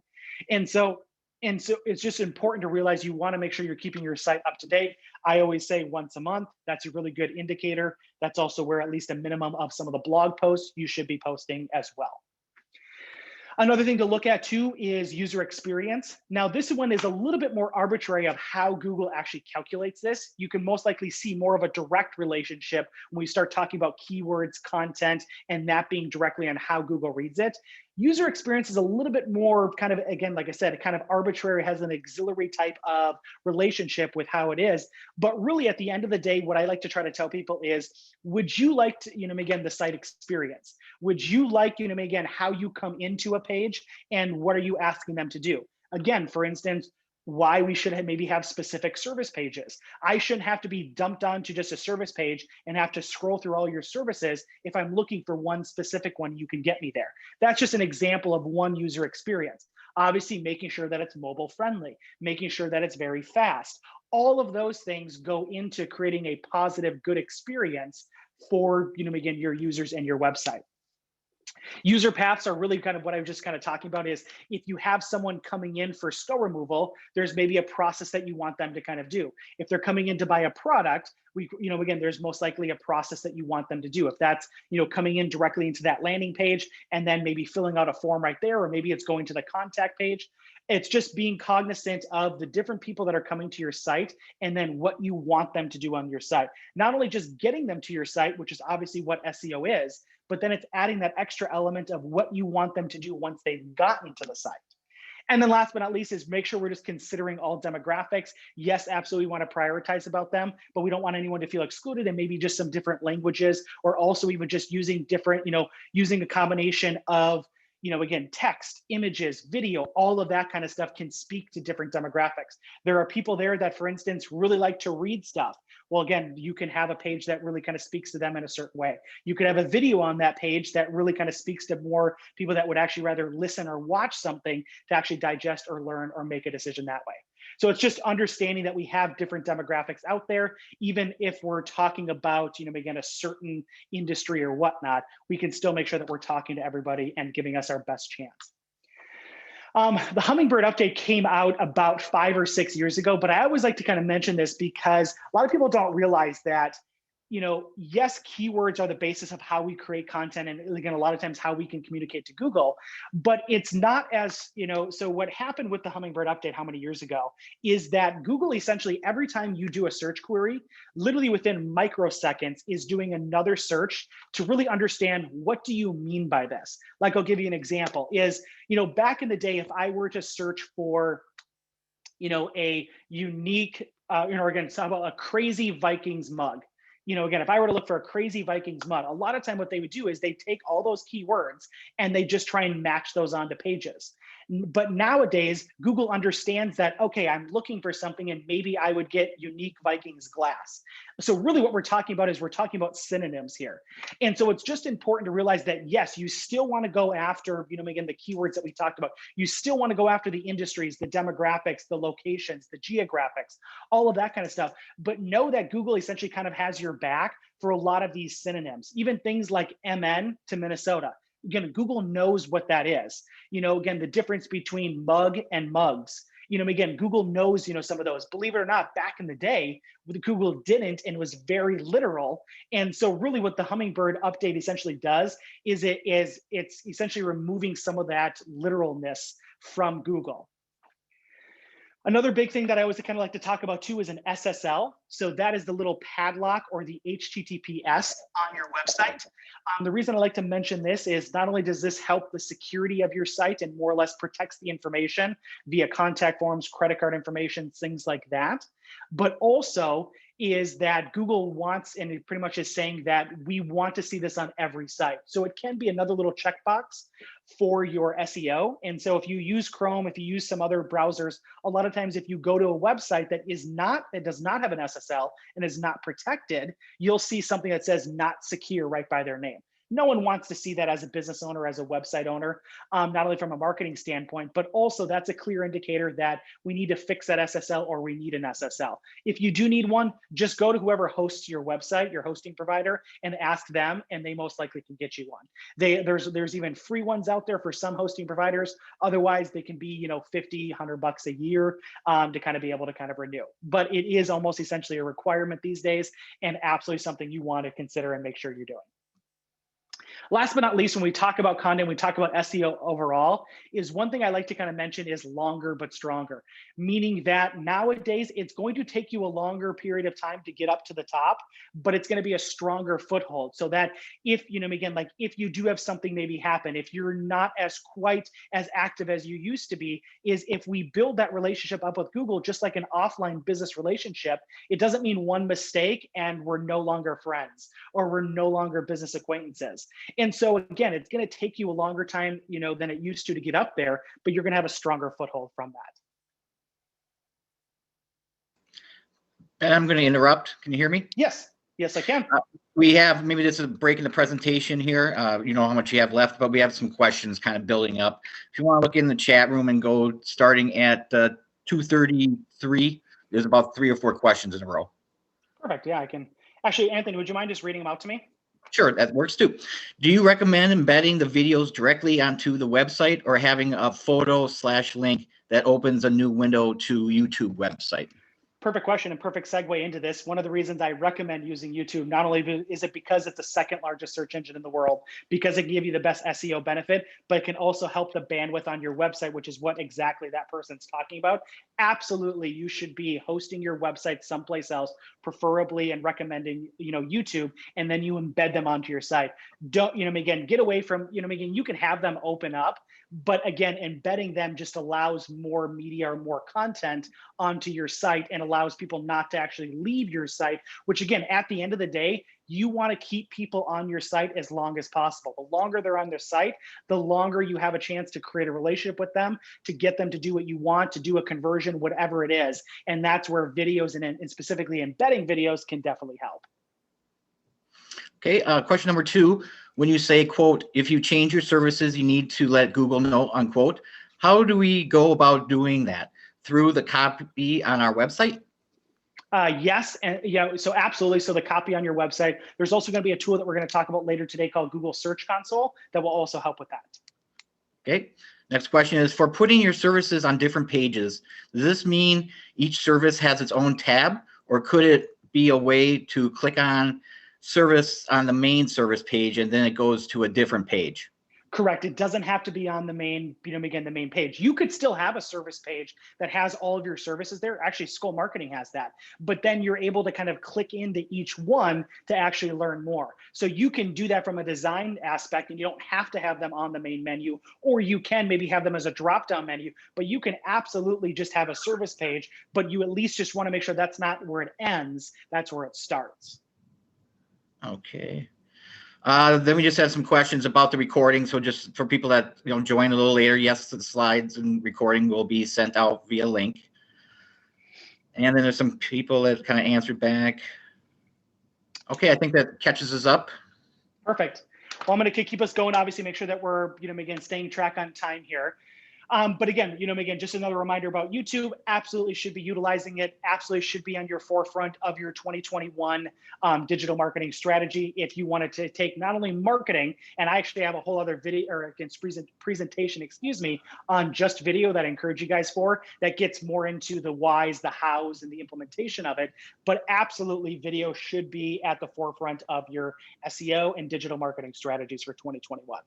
And so it's just important to realize you want to make sure you're keeping your site up to date. I always say once a month. That's a really good indicator. That's also where at least a minimum of some of the blog posts you should be posting as well. Another thing to look at too is user experience. Now, this one is a little bit more arbitrary of how Google actually calculates this. You can most likely see more of a direct relationship when we start talking about keywords, content, and that being directly on how Google reads it. User experience is a little bit more kind of, again, like I said, kind of arbitrary, has an auxiliary type of relationship with how it is. But really at the end of the day, what I like to try to tell people is, would you like to, again, the site experience? Would you like, again, how you come into a page and what are you asking them to do? Again, for instance, why we should maybe have specific service pages. I shouldn't have to be dumped onto just a service page and have to scroll through all your services. If I'm looking for one specific one, you can get me there. That's just an example of one user experience. Obviously, making sure that it's mobile friendly, making sure that it's very fast. All of those things go into creating a positive, good experience for, again, your users and your website. User paths are really kind of what I was just kind of talking about is if you have someone coming in for snow removal, there's maybe a process that you want them to kind of do. If they're coming in to buy a product, again, there's most likely a process that you want them to do. If that's, coming in directly into that landing page and then maybe filling out a form right there, or maybe it's going to the contact page. It's just being cognizant of the different people that are coming to your site and then what you want them to do on your site. Not only just getting them to your site, which is obviously what SEO is, but then it's adding that extra element of what you want them to do once they've gotten to the site. And then last but not least is make sure we're just considering all demographics. Yes, absolutely want to prioritize about them, but we don't want anyone to feel excluded, and maybe just some different languages, or also even just using different, using a combination of, again, text, images, video, all of that kind of stuff can speak to different demographics. There are people there that, for instance, really like to read stuff. Well, again, you can have a page that really kind of speaks to them in a certain way. You could have a video on that page that really kind of speaks to more people that would actually rather listen or watch something to actually digest or learn or make a decision that way. So it's just understanding that we have different demographics out there, even if we're talking about, again, a certain industry or whatnot, we can still make sure that we're talking to everybody and giving us our best chance. The Hummingbird update came out about 5 or 6 years ago, but I always like to kind of mention this because a lot of people don't realize that, yes, keywords are the basis of how we create content, and again, a lot of times how we can communicate to Google, but it's not as, so what happened with the Hummingbird update how many years ago is that Google essentially, every time you do a search query, literally within microseconds is doing another search to really understand what do you mean by this. Like, I'll give you an example is, back in the day, if I were to search for, a unique, again, about a crazy Vikings mug, again, if I were to look for a crazy Vikings mug, a lot of time what they would do is they take all those keywords and they just try and match those onto pages. But nowadays, Google understands that, okay, I'm looking for something and maybe I would get unique Vikings glass. So really what we're talking about is we're talking about synonyms here. And so it's just important to realize that, yes, you still want to go after, again, the keywords that we talked about. You still want to go after the industries, the demographics, the locations, the geographics, all of that kind of stuff. But know that Google essentially kind of has your back for a lot of these synonyms, even things like MN to Minnesota. Again, Google knows what that is. Again, the difference between mug and mugs. Again, Google knows, some of those. Believe it or not, back in the day, Google didn't and was very literal. And so really what the Hummingbird update essentially does is it's essentially removing some of that literalness from Google. Another big thing that I always kind of like to talk about too is an SSL. So that is the little padlock or the HTTPS on your website. The reason I like to mention this is not only does this help the security of your site and more or less protects the information via contact forms, credit card information, things like that, but also is that Google wants, and it pretty much is saying that we want to see this on every site. So it can be another little checkbox for your SEO. And so if you use Chrome, if you use some other browsers, a lot of times if you go to a website that does not have an SSL and is not protected, you'll see something that says not secure right by their name. No one wants to see that as a business owner, as a website owner, not only from a marketing standpoint, but also that's a clear indicator that we need to fix that SSL or we need an SSL. If you do need one, just go to whoever hosts your website, your hosting provider, and ask them, and they most likely can get you one. There's even free ones out there for some hosting providers. Otherwise, they can be, $50, $100 a year to kind of be able to kind of renew. But it is almost essentially a requirement these days and absolutely something you want to consider and make sure you're doing. Last but not least, when we talk about content, we talk about SEO overall, is one thing I like to kind of mention is longer but stronger, meaning that nowadays it's going to take you a longer period of time to get up to the top, but it's going to be a stronger foothold. So that if, again, like if you do have something maybe happen, if you're not as quite as active as you used to be, is if we build that relationship up with Google, just like an offline business relationship, it doesn't mean one mistake and we're no longer friends or we're no longer business acquaintances. And so again, it's going to take you a longer time, than it used to get up there, but you're going to have a stronger foothold from that. And I'm going to interrupt. Can you hear me? Yes, I can. We have, maybe this is a break in the presentation here. You know how much you have left, but we have some questions kind of building up. If you want to look in the chat room and go starting at 2:33, there's about 3 or 4 questions in a row. Perfect. Yeah, I can Actually, Anthony, would you mind just reading them out to me? Sure, that works too. Do you recommend embedding the videos directly onto the website or having a photo/link that opens a new window to YouTube website? Perfect question and perfect segue into this. One of the reasons I recommend using YouTube, not only is it because it's the second largest search engine in the world, because it can give you the best SEO benefit, but it can also help the bandwidth on your website, which is what exactly that person's talking about. Absolutely, you should be hosting your website someplace else, preferably, and recommending, YouTube, and then you embed them onto your site. Don't, again, get away from, again, you can have them open up, but again, embedding them just allows more media or more content onto your site and allows people not to actually leave your site, which again, at the end of the day, you want to keep people on your site as long as possible. The longer they're on their site, the longer you have a chance to create a relationship with them, to get them to do what you want, to do a conversion, whatever it is. And that's where videos and specifically embedding videos can definitely help. Okay, question number 2. When you say, quote, if you change your services, you need to let Google know, unquote, how do we go about doing that? Through the copy on our website? Yes, and yeah, so absolutely. So the copy on your website. There's also going to be a tool that we're going to talk about later today called Google Search Console that will also help with that. Okay, next question is, for putting your services on different pages, does this mean each service has its own tab, or could it be a way to click on service on the main service page and then it goes to a different page? Correct. It doesn't have to be on the main, again, the main page. You could still have a service page that has all of your services there. Actually, Skol Marketing has that. But then you're able to kind of click into each one to actually learn more. So you can do that from a design aspect, and you don't have to have them on the main menu, or you can maybe have them as a drop-down menu, but you can absolutely just have a service page, but you at least just want to make sure that's not where it ends, that's where it starts. Okay. Then we just have some questions about the recording. So just for people that join a little later, yes, the slides and recording will be sent out via link. And then there's some people that kind of answered back. Okay, I think that catches us up. Perfect. Well, I'm going to keep us going. Obviously, make sure that we're again staying track on time here. But again, just another reminder about YouTube. Absolutely should be utilizing it. Absolutely should be on your forefront of your 2021 digital marketing strategy. If you wanted to take not only marketing, and I actually have a whole other video or against presentation, on just video that I encourage you guys for, that gets more into the whys, the hows, and the implementation of it. But absolutely, video should be at the forefront of your SEO and digital marketing strategies for 2021.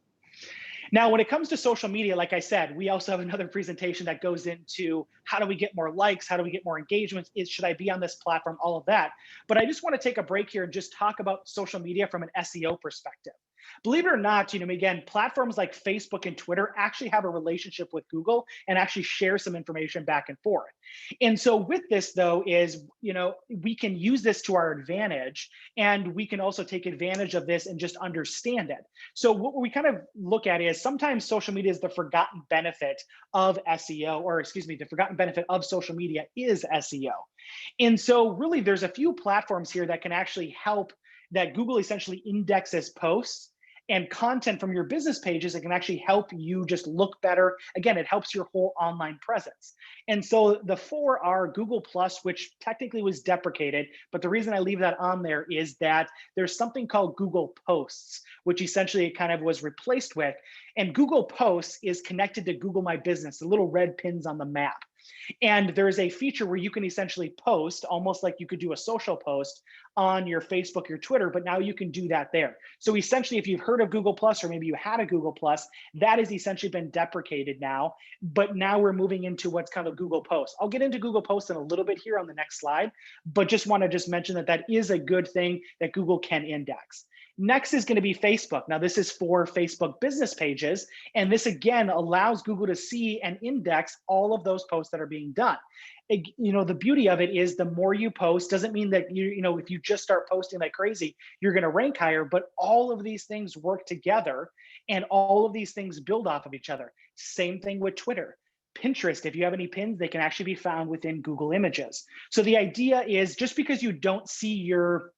Now, when it comes to social media, like I said, we also have another presentation that goes into how do we get more likes? How do we get more engagements? Should I be on this platform? All of that. But I just want to take a break here and just talk about social media from an SEO perspective. Believe it or not, again, platforms like Facebook and Twitter actually have a relationship with Google and actually share some information back and forth. And so with this, though, is, we can use this to our advantage, and we can also take advantage of this and just understand it. So what we kind of look at is sometimes social media is the forgotten benefit of SEO, or the forgotten benefit of social media is SEO. And so really there's a few platforms here that can actually help, that Google essentially indexes posts and content from your business pages that can actually help you just look better. Again, it helps your whole online presence. And so the 4 are Google Plus, which technically was deprecated, but the reason I leave that on there is that there's something called Google Posts, which essentially it kind of was replaced with. And Google Posts is connected to Google My Business, the little red pins on the map. And there's a feature where you can essentially post, almost like you could do a social post on your Facebook or Twitter, but now you can do that there. So essentially, if you've heard of Google Plus, or maybe you had a Google Plus, that has essentially been deprecated now. But now we're moving into what's kind of Google Posts. I'll get into Google Posts in a little bit here on the next slide, but just want to mention that that is a good thing that Google can index. Next is going to be Facebook. Now, this is for Facebook business pages. And this, again, allows Google to see and index all of those posts that are being done. The beauty of it is the more you post doesn't mean that if you just start posting like crazy, you're going to rank higher, but all of these things work together and all of these things build off of each other. Same thing with Twitter. Pinterest, if you have any pins, they can actually be found within Google Images. So the idea is, just because you don't see your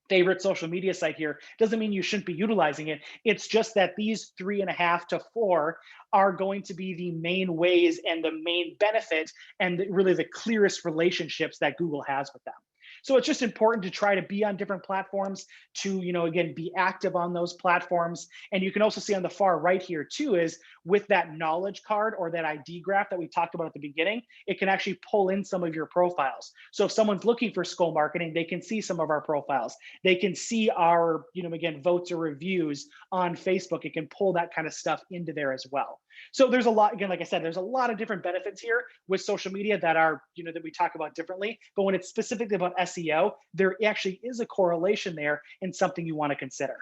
favorite social media site here doesn't mean you shouldn't be utilizing it. It's just that these 3.5 to 4 are going to be the main ways and the main benefit and really the clearest relationships that Google has with them. So it's just important to try to be on different platforms, to, again, be active on those platforms. And you can also see on the far right here too, is with that knowledge card or that ID graph that we talked about at the beginning, it can actually pull in some of your profiles. So if someone's looking for Skol Marketing, they can see some of our profiles. They can see our, again, votes or reviews on Facebook. It can pull that kind of stuff into there as well. So there's a lot, again, like I said, there's a lot of different benefits here with social media that are, that we talk about differently. But when it's specifically about SEO, there actually is a correlation there and something you want to consider.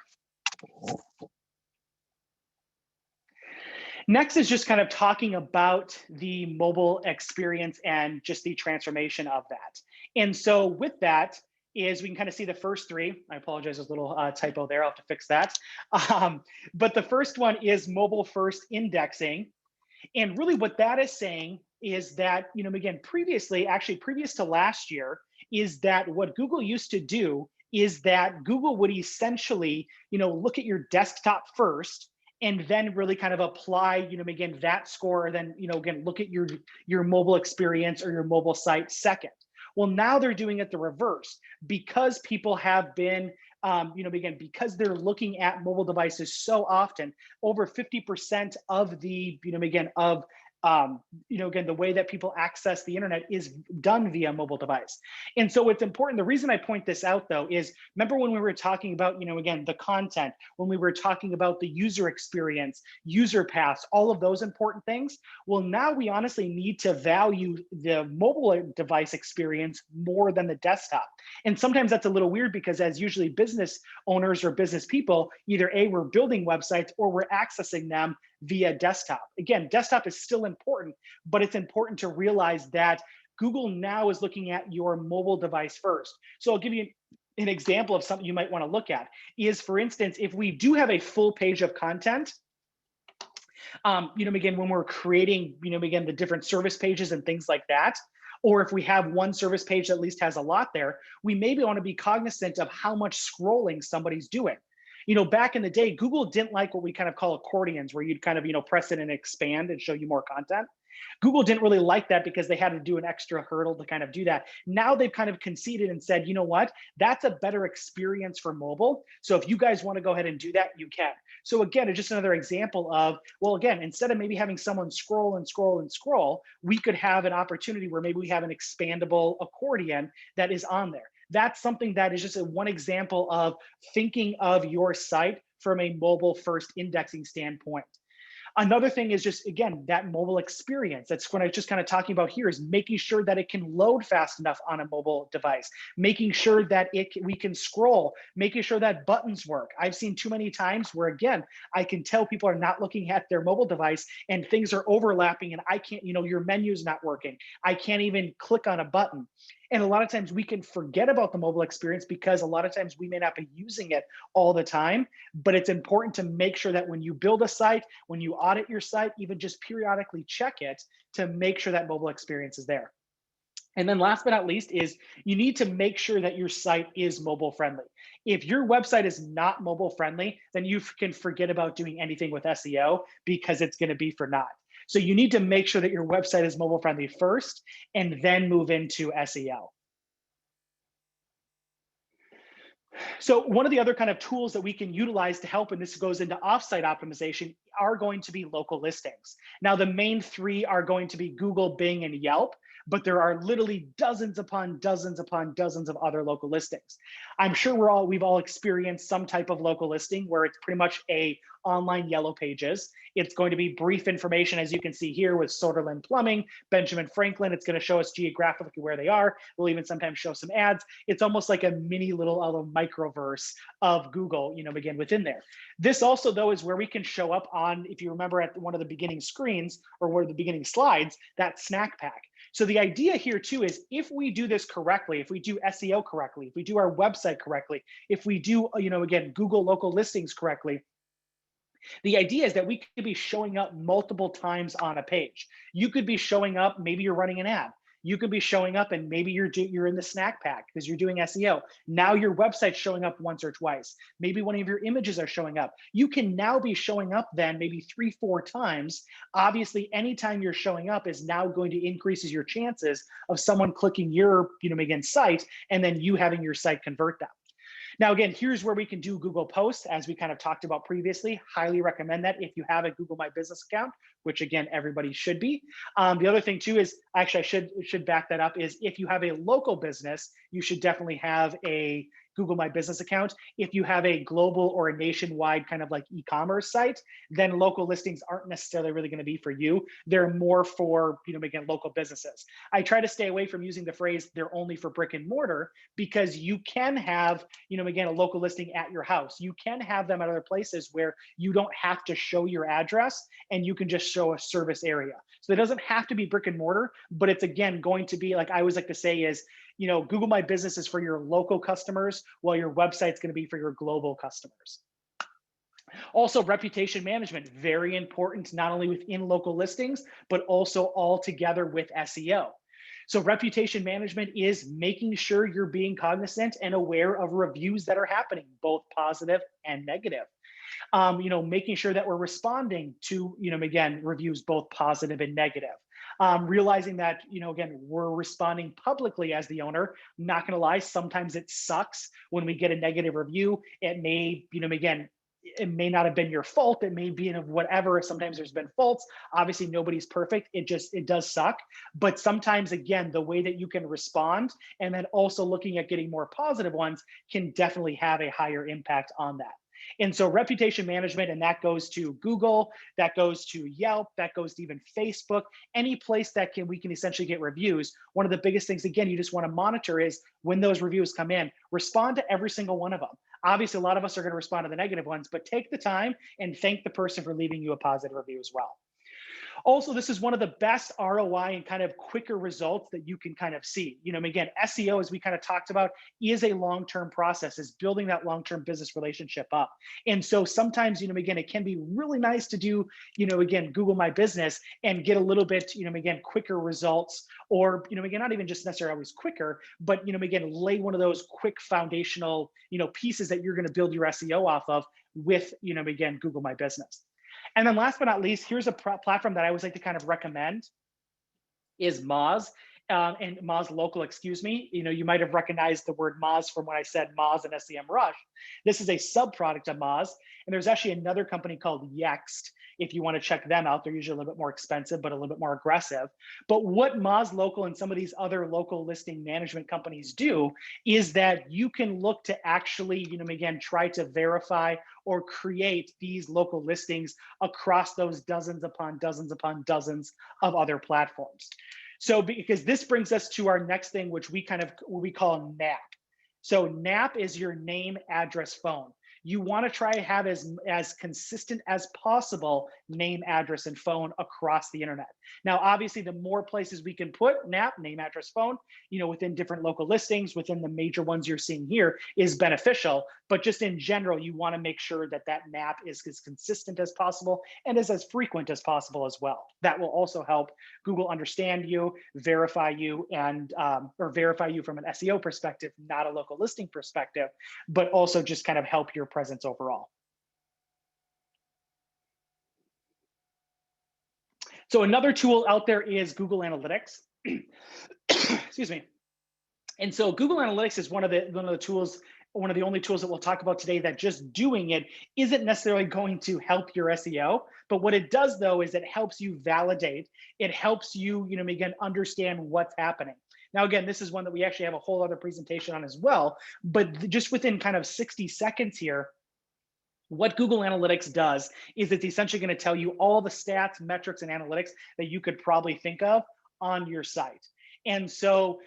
Next is just kind of talking about the mobile experience and just the transformation of that. And so with that is we can kind of see the first three. I apologize, there's a little typo there. I'll have to fix that. But the first one is mobile first indexing. And really what that is saying is that, again, previous to last year, is that what Google used to do is that Google would essentially, look at your desktop first and then really kind of apply, again, that score, and then, again, look at your mobile experience or your mobile site second. Well, now they're doing it the reverse, because people have been, again, because they're looking at mobile devices so often. Over 50% of the, again, the way that people access the internet is done via mobile device. And so it's important. The reason I point this out, though, is remember when we were talking about, again, the content, when we were talking about the user experience, user paths, all of those important things. Well, now we honestly need to value the mobile device experience more than the desktop. And sometimes that's a little weird, because as usually business owners or business people, either A, we're building websites or we're accessing them via desktop. Again, desktop is still important, but it's important to realize that Google now is looking at your mobile device first. So I'll give you an example of something you might want to look at is, for instance, if we do have a full page of content, again, when we're creating, again, the different service pages and things like that, or if we have one service page that at least has a lot there, we maybe want to be cognizant of how much scrolling somebody's doing. Back in the day, Google didn't like what we kind of call accordions, where you'd kind of, press it and expand and show you more content. Google didn't really like that because they had to do an extra hurdle to kind of do that. Now they've kind of conceded and said, you know what, that's a better experience for mobile. So if you guys want to go ahead and do that, you can. So again, it's just another example of, well, again, instead of maybe having someone scroll and scroll and scroll, we could have an opportunity where maybe we have an expandable accordion that is on there. That's something that is just one example of thinking of your site from a mobile first indexing standpoint. Another thing is just, again, that mobile experience. That's what I was just kind of talking about here, is making sure that it can load fast enough on a mobile device, making sure that we can scroll, making sure that buttons work. I've seen too many times where, again, I can tell people are not looking at their mobile device and things are overlapping and I can't, your menu's not working. I can't even click on a button. And a lot of times we can forget about the mobile experience because a lot of times we may not be using it all the time, but it's important to make sure that when you build a site, when you audit your site, even just periodically check it to make sure that mobile experience is there. And then last but not least is you need to make sure that your site is mobile friendly. If your website is not mobile friendly, then you can forget about doing anything with SEO because it's going to be for naught. So you need to make sure that your website is mobile friendly first and then move into SEO. So one of the other kind of tools that we can utilize to help, and this goes into offsite optimization, are going to be local listings. Now, the main three are going to be Google, Bing, and Yelp, but there are literally dozens upon dozens of other local listings. I'm sure we've all experienced some type of local listing where it's pretty much a online yellow pages. It's going to be brief information, as you can see here with Soderlin Plumbing, Benjamin Franklin. It's going to show us geographically where they are. We'll even sometimes show some ads. It's almost like a mini little microverse of Google, again, within there. This also, though, is where we can show up on, if you remember at one of the beginning screens or one of the beginning slides, that snack pack. So the idea here too is if we do this correctly, if we do SEO correctly, if we do our website correctly, if we do, again, Google local listings correctly, the idea is that we could be showing up multiple times on a page. You could be showing up, maybe you're running an ad. You can be showing up and maybe you're in the snack pack because you're doing SEO. Now your website's showing up once or twice. Maybe one of your images are showing up. You can now be showing up then maybe 3-4 times. Obviously, anytime you're showing up is now going to increases your chances of someone clicking your, again, site and then you having your site convert them. Now, again, here's where we can do Google Posts, as we kind of talked about previously. Highly recommend that if you have a Google My Business account, which again, everybody should be. The other thing too is, actually, I should back that up, is if you have a local business, you should definitely have a Google My Business account. If you have a global or a nationwide kind of like e-commerce site, then local listings aren't necessarily really going to be for you. They're more for, again, local businesses. I try to stay away from using the phrase they're only for brick and mortar, because you can have, again, a local listing at your house. You can have them at other places where you don't have to show your address and you can just show a service area. So it doesn't have to be brick and mortar, but it's again going to be, like I always like to say, is Google My Business is for your local customers, while your website's going to be for your global customers. Also, reputation management, very important, not only within local listings, but also all together with SEO. So reputation management is making sure you're being cognizant and aware of reviews that are happening, both positive and negative. Making sure that we're responding to, again, reviews both positive and negative. Realizing that, again, we're responding publicly as the owner. I'm not going to lie, sometimes it sucks when we get a negative review. It may, again, it may not have been your fault. It may be in whatever. Sometimes there's been faults. Obviously, nobody's perfect. It does suck. But sometimes, again, the way that you can respond and then also looking at getting more positive ones can definitely have a higher impact on that. And so reputation management, and that goes to Google, that goes to Yelp, that goes to even Facebook, any place that we can essentially get reviews. One of the biggest things, again, you just want to monitor is when those reviews come in, respond to every single one of them. Obviously, a lot of us are going to respond to the negative ones, but take the time and thank the person for leaving you a positive review as well. Also, this is one of the best ROI and kind of quicker results that you can kind of see. Again, SEO, as we kind of talked about, is a long-term process, is building that long-term business relationship up. And so sometimes, again, it can be really nice to do, again, Google My Business and get a little bit, again, quicker results, or, again, not even just necessarily always quicker, but, again, lay one of those quick foundational, pieces that you're going to build your SEO off of with, again, Google My Business. And then last but not least, here's a platform that I always like to kind of recommend is Moz. And Moz Local, excuse me. You might have recognized the word Moz from when I said Moz and SEMrush. This is a subproduct of Moz. And there's actually another company called Yext. If you want to check them out, they're usually a little bit more expensive, but a little bit more aggressive. But what Moz Local and some of these other local listing management companies do is that you can look to actually, again, try to verify or create these local listings across those dozens upon dozens upon dozens of other platforms. So because this brings us to our next thing, which we call NAP. So NAP is your name, address, phone. You want to try to have as consistent as possible name, address, and phone across the internet. Now, obviously, the more places we can put NAP, name, address, phone, within different local listings, within the major ones you're seeing here, is beneficial. But just in general, you want to make sure that that NAP is as consistent as possible and is as frequent as possible as well. That will also help Google understand you, verify you, and or verify you from an SEO perspective, not a local listing perspective, but also just kind of help your presence overall. So another tool out there is Google Analytics. Excuse me. And so Google Analytics is one of the tools, one of the only tools that we'll talk about today that just doing it isn't necessarily going to help your SEO. But what it does, though, is it helps you validate. It helps you, again, understand what's happening. Now, again, this is one that we actually have a whole other presentation on as well. But just within kind of 60 seconds here, what Google Analytics does is it's essentially going to tell you all the stats, metrics, and analytics that you could probably think of on your site. And so,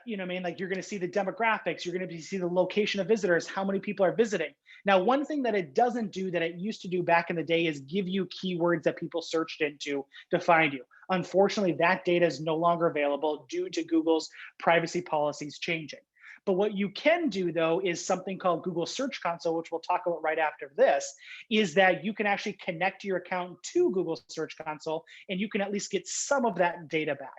like you're going to see the demographics, you're going to see the location of visitors, how many people are visiting. Now, one thing that it doesn't do that it used to do back in the day is give you keywords that people searched into to find you. Unfortunately, that data is no longer available due to Google's privacy policies changing. But what you can do, though, is something called Google Search Console, which we'll talk about right after this, is that you can actually connect your account to Google Search Console, and you can at least get some of that data back.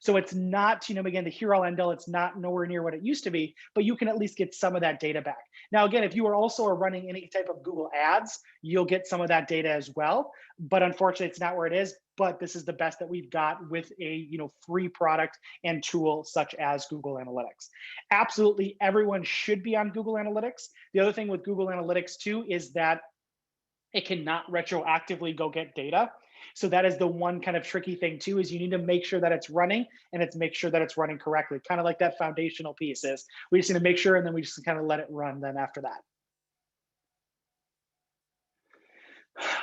So it's not, again, the here all end all, it's not nowhere near what it used to be, but you can at least get some of that data back. Now, again, if you are also running any type of Google ads, you'll get some of that data as well. But unfortunately, it's not where it is. But this is the best that we've got with a free product and tool such as Google Analytics. Absolutely, everyone should be on Google Analytics. The other thing with Google Analytics too is that it cannot retroactively go get data. So that is the one kind of tricky thing too, is you need to make sure that it's running and make sure that it's running correctly. Kind of like that foundational piece is, we just need to make sure, and then we just kind of let it run then after that.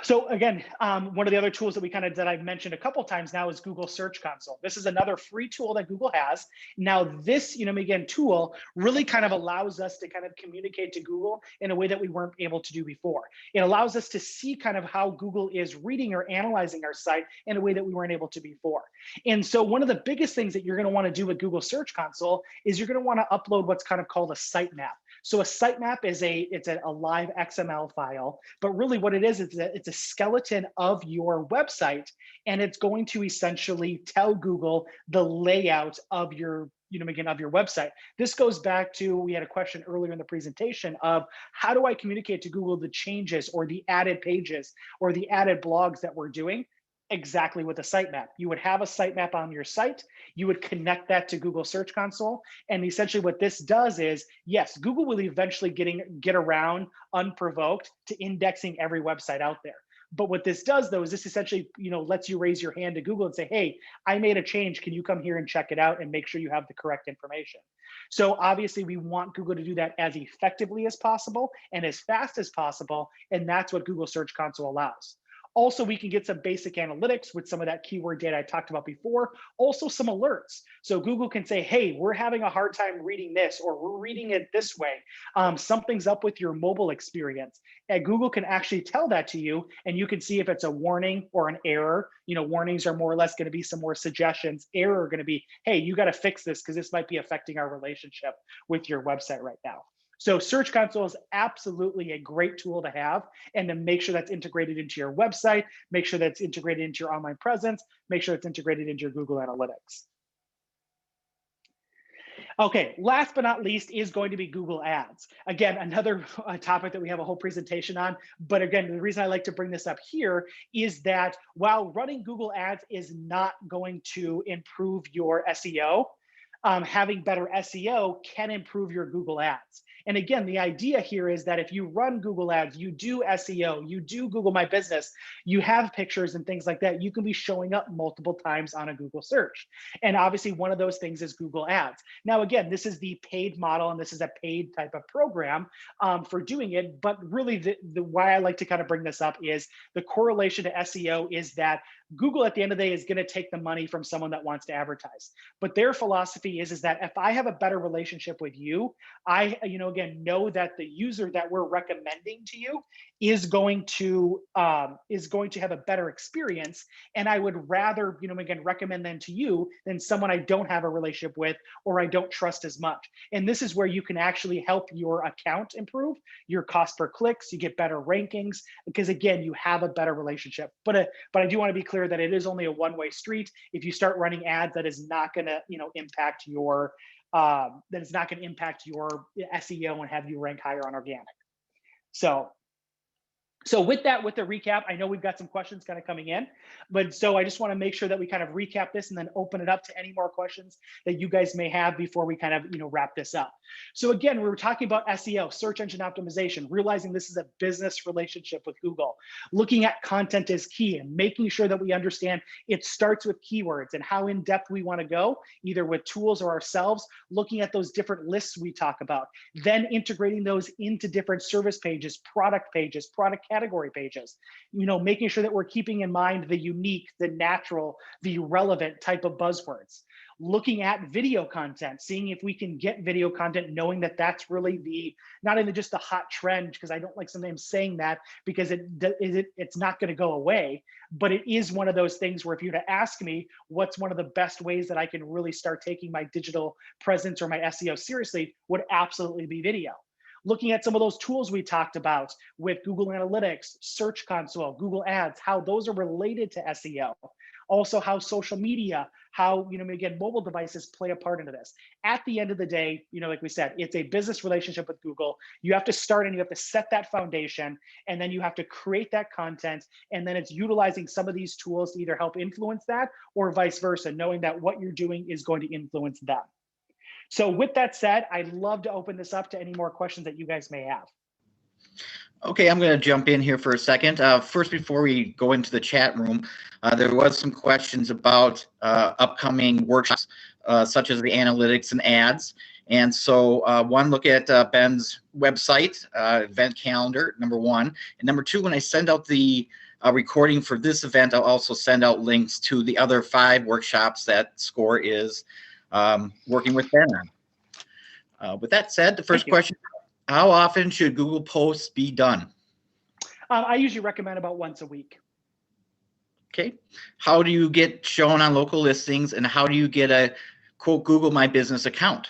So again, one of the other tools that I've mentioned a couple times now is Google Search Console. This is another free tool that Google has. Now this, again, tool really kind of allows us to kind of communicate to Google in a way that we weren't able to do before. It allows us to see kind of how Google is reading or analyzing our site in a way that we weren't able to before. And so one of the biggest things that you're going to want to do with Google Search Console is you're going to want to upload what's kind of called a sitemap. So a sitemap is a live XML file, but really what it is, it's a skeleton of your website, and it's going to essentially tell Google the layout of your, of your website. This goes back to, we had a question earlier in the presentation of how do I communicate to Google the changes or the added pages or the added blogs that we're doing? Exactly with a sitemap. You would have a sitemap on your site, you would connect that to Google Search Console, and essentially what this does is, yes, Google will eventually get around unprovoked to indexing every website out there. But what this does though is this essentially, lets you raise your hand to Google and say, hey, I made a change. Can you come here and check it out and make sure you have the correct information? So obviously we want Google to do that as effectively as possible and as fast as possible. And that's what Google Search Console allows. Also, we can get some basic analytics with some of that keyword data I talked about before. Also some alerts. So Google can say, hey, we're having a hard time reading this, or we're reading it this way. Something's up with your mobile experience. And Google can actually tell that to you, and you can see if it's a warning or an error. Warnings are more or less going to be some more suggestions. Error are going to be, hey, you got to fix this because this might be affecting our relationship with your website right now. So Search Console is absolutely a great tool to have, and to make sure that's integrated into your website, make sure that's integrated into your online presence, make sure it's integrated into your Google Analytics. Okay, last but not least is going to be Google Ads. Again, another topic that we have a whole presentation on. But again, the reason I like to bring this up here is that while running Google Ads is not going to improve your SEO, having better SEO can improve your Google Ads. And again, the idea here is that if you run Google Ads, you do SEO, you do Google My Business, you have pictures and things like that, you can be showing up multiple times on a Google search. And obviously one of those things is Google Ads. Now, again, this is the paid model, and this is a paid type of program for doing it. But really the why I like to kind of bring this up is the correlation to SEO is that Google at the end of the day is going to take the money from someone that wants to advertise. But their philosophy is that if I have a better relationship with you, I, again, know that the user that we're recommending to you is going to have a better experience. And I would rather, again, recommend them to you than someone I don't have a relationship with or I don't trust as much. And this is where you can actually help your account improve, your cost per clicks, you get better rankings, because again, you have a better relationship. But I do want to be clear that it is only a one-way street. If you start running ads, that is not going to, impact your SEO and have you rank higher on organic. So with that, with the recap, I know we've got some questions kind of coming in, but so I just want to make sure that we kind of recap this and then open it up to any more questions that you guys may have before we kind of, wrap this up. So again, we were talking about SEO, search engine optimization, realizing this is a business relationship with Google. Looking at content is key and making sure that we understand it starts with keywords and how in depth we want to go, either with tools or ourselves, looking at those different lists we talk about, then integrating those into different service pages, product category pages, making sure that we're keeping in mind the unique, the natural, the relevant type of buzzwords. Looking at video content, seeing if we can get video content, knowing that that's really not even just the hot trend, because I don't like sometimes saying that because it's not going to go away, but it is one of those things where if you were to ask me what's one of the best ways that I can really start taking my digital presence or my SEO seriously, would absolutely be video. Looking at some of those tools we talked about with Google Analytics, Search Console, Google Ads, how those are related to SEO. Also how social media, how, again, mobile devices play a part into this. At the end of the day, like we said, it's a business relationship with Google. You have to start and you have to set that foundation, and then you have to create that content. And then it's utilizing some of these tools to either help influence that or vice versa, knowing that what you're doing is going to influence them. So with that said, I'd love to open this up to any more questions that you guys may have. Okay, I'm going to jump in here for a second. First, before we go into the chat room, there was some questions about upcoming workshops, such as the analytics and ads. And so one, look at Ben's website, event calendar, number one. And number two, when I send out the recording for this event, I'll also send out links to the other 5 workshops that SCOR is working with Ben on. With that said, the first question, how often should Google posts be done? I usually recommend about once a week. Okay. How do you get shown on local listings, and how do you get a quote Google My Business account?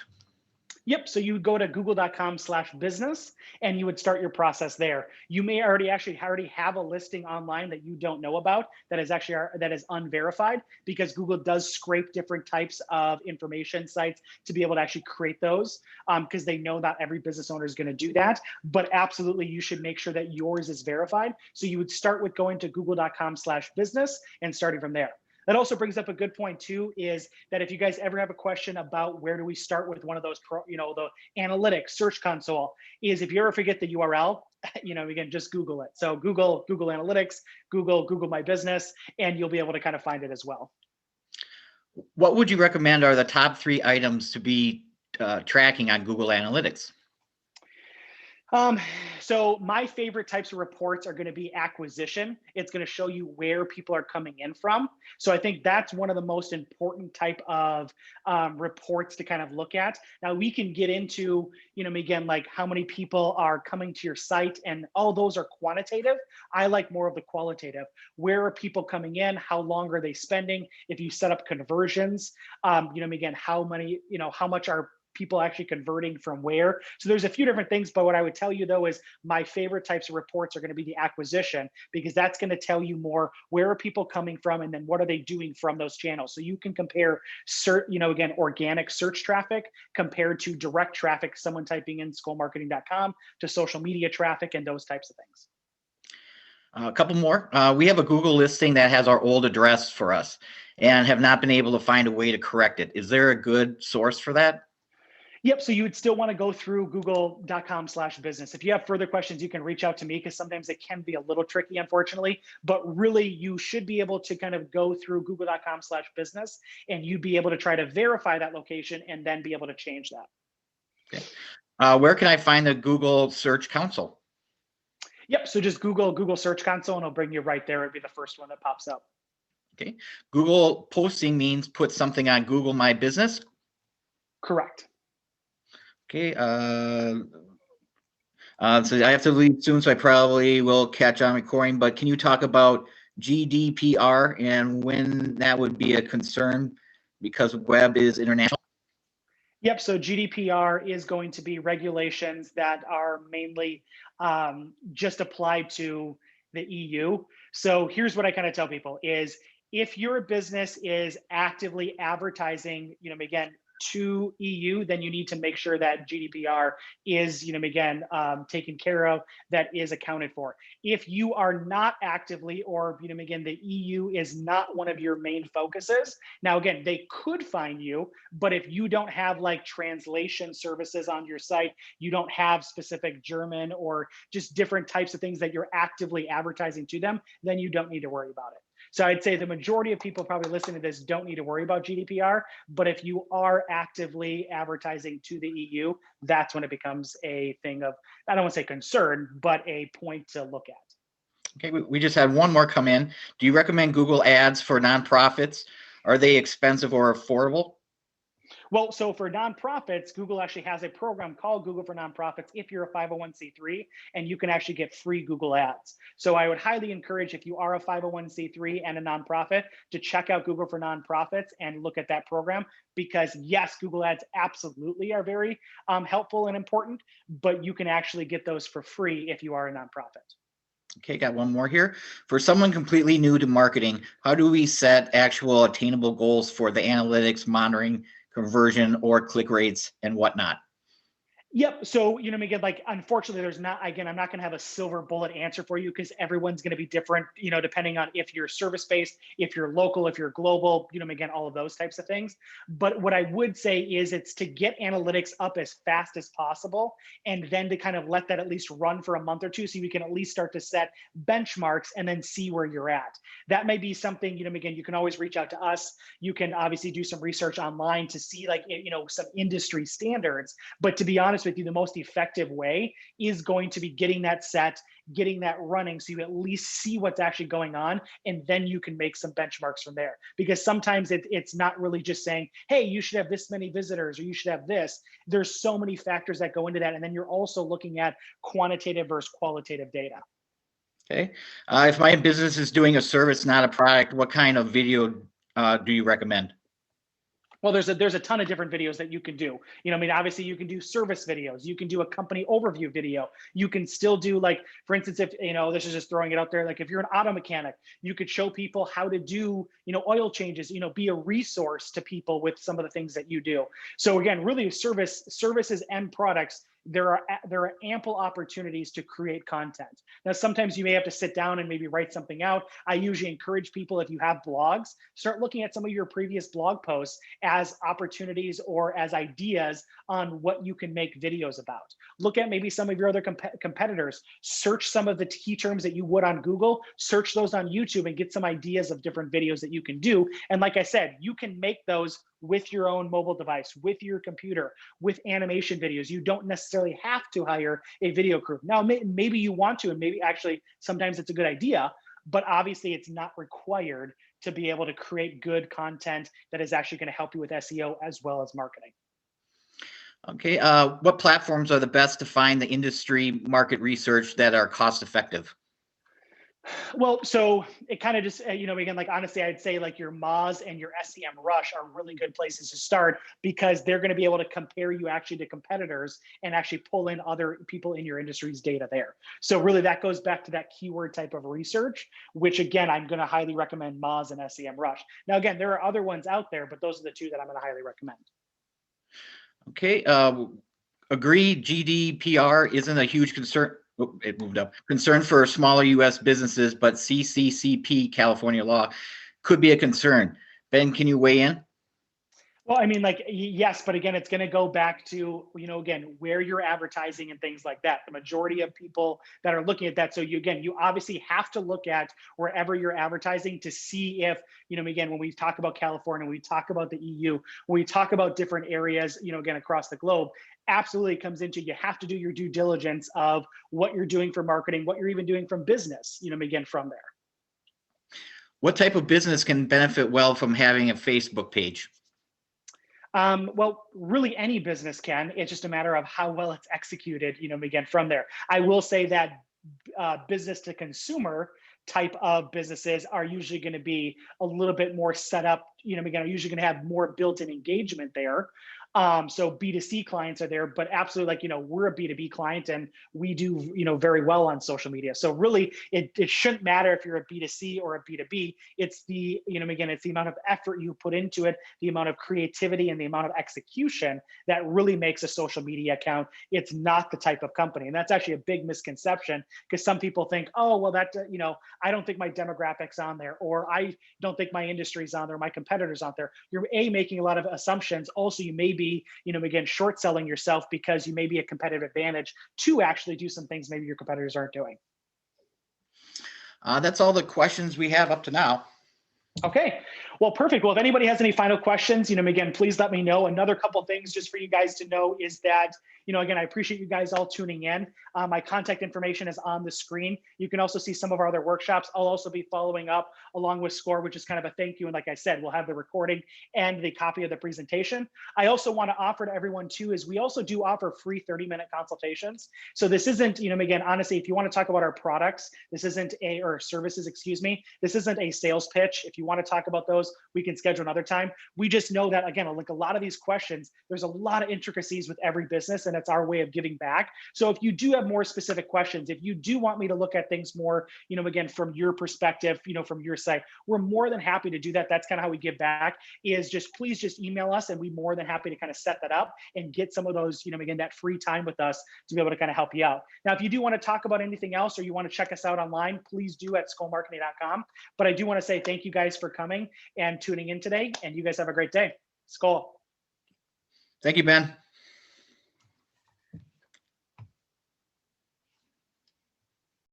Yep. So you would go to google.com/business and you would start your process there. You may already have a listing online that you don't know about that is unverified, because Google does scrape different types of information sites to be able to actually create those, because they know not every business owner is going to do that. But absolutely, you should make sure that yours is verified. So you would start with going to google.com/business and starting from there. That also brings up a good point too, is that if you guys ever have a question about where do we start with one of those, the analytics, Search Console, is if you ever forget the URL, again, just Google it. So Google Analytics, Google My Business, and you'll be able to kind of find it as well. What would you recommend are the top 3 items to be tracking on Google Analytics? So my favorite types of reports are going to be acquisition. It's going to show you where people are coming in from. So I think that's one of the most important type of reports to kind of look at. Now we can get into, again, like how many people are coming to your site, and all those are quantitative. I like more of the qualitative. Where are people coming in? How long are they spending? If you set up conversions, again, how much are people actually converting from where? So there's a few different things, but what I would tell you though is my favorite types of reports are going to be the acquisition, because that's going to tell you more where are people coming from, and then what are they doing from those channels. So you can compare again, organic search traffic compared to direct traffic, someone typing in skolmarketing.com, to social media traffic and those types of things. A couple more. We have a Google listing that has our old address for us and have not been able to find a way to correct it. Is there a good source for that? Yep. So you would still want to go through google.com/business. If you have further questions, you can reach out to me, because sometimes it can be a little tricky, unfortunately. But really, you should be able to kind of go through google.com/business, and you'd be able to try to verify that location and then be able to change that. Okay. Where can I find the Google Search Console? Yep. So just Google Search Console, and it'll bring you right there. It'd be the first one that pops up. Okay. Google posting means put something on Google My Business? Correct. Okay. So I have to leave soon, so I probably will catch on recording, but can you talk about GDPR and when that would be a concern, because web is international? Yep. So GDPR is going to be regulations that are mainly just applied to the EU. So here's what I kind of tell people is, if your business is actively advertising, again, to EU, then you need to make sure that GDPR is, taken care of, that is accounted for. If you are not actively, or, again, the EU is not one of your main focuses. Now, again, they could find you, but if you don't have like translation services on your site, you don't have specific German or just different types of things that you're actively advertising to them, then you don't need to worry about it. So I'd say the majority of people probably listening to this don't need to worry about GDPR, but if you are actively advertising to the EU, that's when it becomes a thing of, I don't want to say concern, but a point to look at. Okay, we just had one more come in. Do you recommend Google Ads for nonprofits? Are they expensive or affordable? Well, so for nonprofits, Google actually has a program called Google for Nonprofits if you're a 501c3, and you can actually get free Google Ads. So I would highly encourage, if you are a 501c3 and a nonprofit, to check out Google for Nonprofits and look at that program, because yes, Google Ads absolutely are very helpful and important, but you can actually get those for free if you are a nonprofit. Okay, got one more here. For someone completely new to marketing, how do we set actual attainable goals for the analytics, monitoring, conversion, or click rates and whatnot? Yep. So, again, like, unfortunately, there's not, again, I'm not going to have a silver bullet answer for you because everyone's going to be different, depending on if you're service based, if you're local, if you're global, again, all of those types of things. But what I would say is it's to get analytics up as fast as possible and then to kind of let that at least run for a month or two so you can at least start to set benchmarks and then see where you're at. That may be something, again, you can always reach out to us. You can obviously do some research online to see, like, some industry standards. But to be honest with you, the most effective way is going to be getting that set, getting that running so you at least see what's actually going on, and then you can make some benchmarks from there. Because sometimes it's not really just saying, hey, you should have this many visitors or you should have this. There's so many factors that go into that. And then you're also looking at quantitative versus qualitative data. Okay. If my business is doing a service, not a product, what kind of video do you recommend? Well, there's a ton of different videos that you can do. Obviously you can do service videos. You can do a company overview video. You can still do, like, for instance, if, this is just throwing it out there, like if you're an auto mechanic, you could show people how to do, oil changes, be a resource to people with some of the things that you do. So again, really services and products, there are ample opportunities to create content. Now, sometimes you may have to sit down and maybe write something out. I usually encourage people, if you have blogs, start looking at some of your previous blog posts as opportunities or as ideas on what you can make videos about. Look at maybe some of your other competitors, search some of the key terms that you would on Google, search those on YouTube and get some ideas of different videos that you can do. And like I said, you can make those with your own mobile device, with your computer, with animation videos. You don't necessarily have to hire a video crew. Now, maybe you want to, and maybe actually sometimes it's a good idea, but obviously it's not required to be able to create good content that is actually going to help you with SEO as well as marketing. Okay. What platforms are the best to find the industry market research that are cost effective? Well, so it kind of just, again, like, honestly, I'd say like your Moz and your SEMrush are really good places to start because they're going to be able to compare you actually to competitors and actually pull in other people in your industry's data there. So really that goes back to that keyword type of research, which again, I'm going to highly recommend Moz and SEMrush. Now, again, there are other ones out there, but those are the two that I'm going to highly recommend. Okay. Agree GDPR isn't a huge concern. Oh, it moved up. Concern for smaller U.S. businesses, but CCCP California law could be a concern. Ben, can you weigh in? Well, like, yes, but again, it's going to go back to, again, where you're advertising and things like that. The majority of people that are looking at that. So you obviously have to look at wherever you're advertising to see if, again, when we talk about California, we talk about the EU, when we talk about different areas, again, across the globe, absolutely comes into, you have to do your due diligence of what you're doing for marketing, what you're even doing from business, again, from there. What type of business can benefit well from having a Facebook page? Well, really any business can. It's just a matter of how well it's executed, again, from there. I will say that business to consumer type of businesses are usually going to be a little bit more set up, again, are usually going to have more built-in engagement there. So B2C clients are there, but absolutely, like, we're a B2B client and we do, very well on social media. So really it shouldn't matter if you're a B2C or a B2B. It's the, again, it's the amount of effort you put into it, the amount of creativity and the amount of execution that really makes a social media account. It's not the type of company. And that's actually a big misconception because some people think, oh, well, that, I don't think my demographic's on there, or I don't think my industry's on there, my competitors on there. You're making a lot of assumptions. Also, you may be, again, short selling yourself because you may be a competitive advantage to actually do some things maybe your competitors aren't doing. That's all the questions we have up to now. Okay, well, perfect. Well, if anybody has any final questions, again, please let me know. Another couple things just for you guys to know is that, again, I appreciate you guys all tuning in. My contact information is on the screen. You can also see some of our other workshops. I'll also be following up along with SCORE, which is kind of a thank you. And like I said, we'll have the recording and the copy of the presentation. I also want to offer to everyone too, is we also do offer free 30-minute consultations. So this isn't, again, honestly, if you want to talk about our products, this isn't or services, excuse me, this isn't a sales pitch. If you want to talk about those, we can schedule another time. We just know that, again, like a lot of these questions, there's a lot of intricacies with every business, and it's our way of giving back. So if you do have more specific questions, if you do want me to look at things more, again, from your perspective, from your side, we're more than happy to do that. That's kind of how we give back, is just please just email us, and we're more than happy to kind of set that up and get some of those, again, that free time with us to be able to kind of help you out. Now, if you do want to talk about anything else, or you want to check us out online, please do at skolmarketing.com. But I do want to say thank you guys for coming and tuning in today, and you guys have a great day. Skol. Thank you, Ben.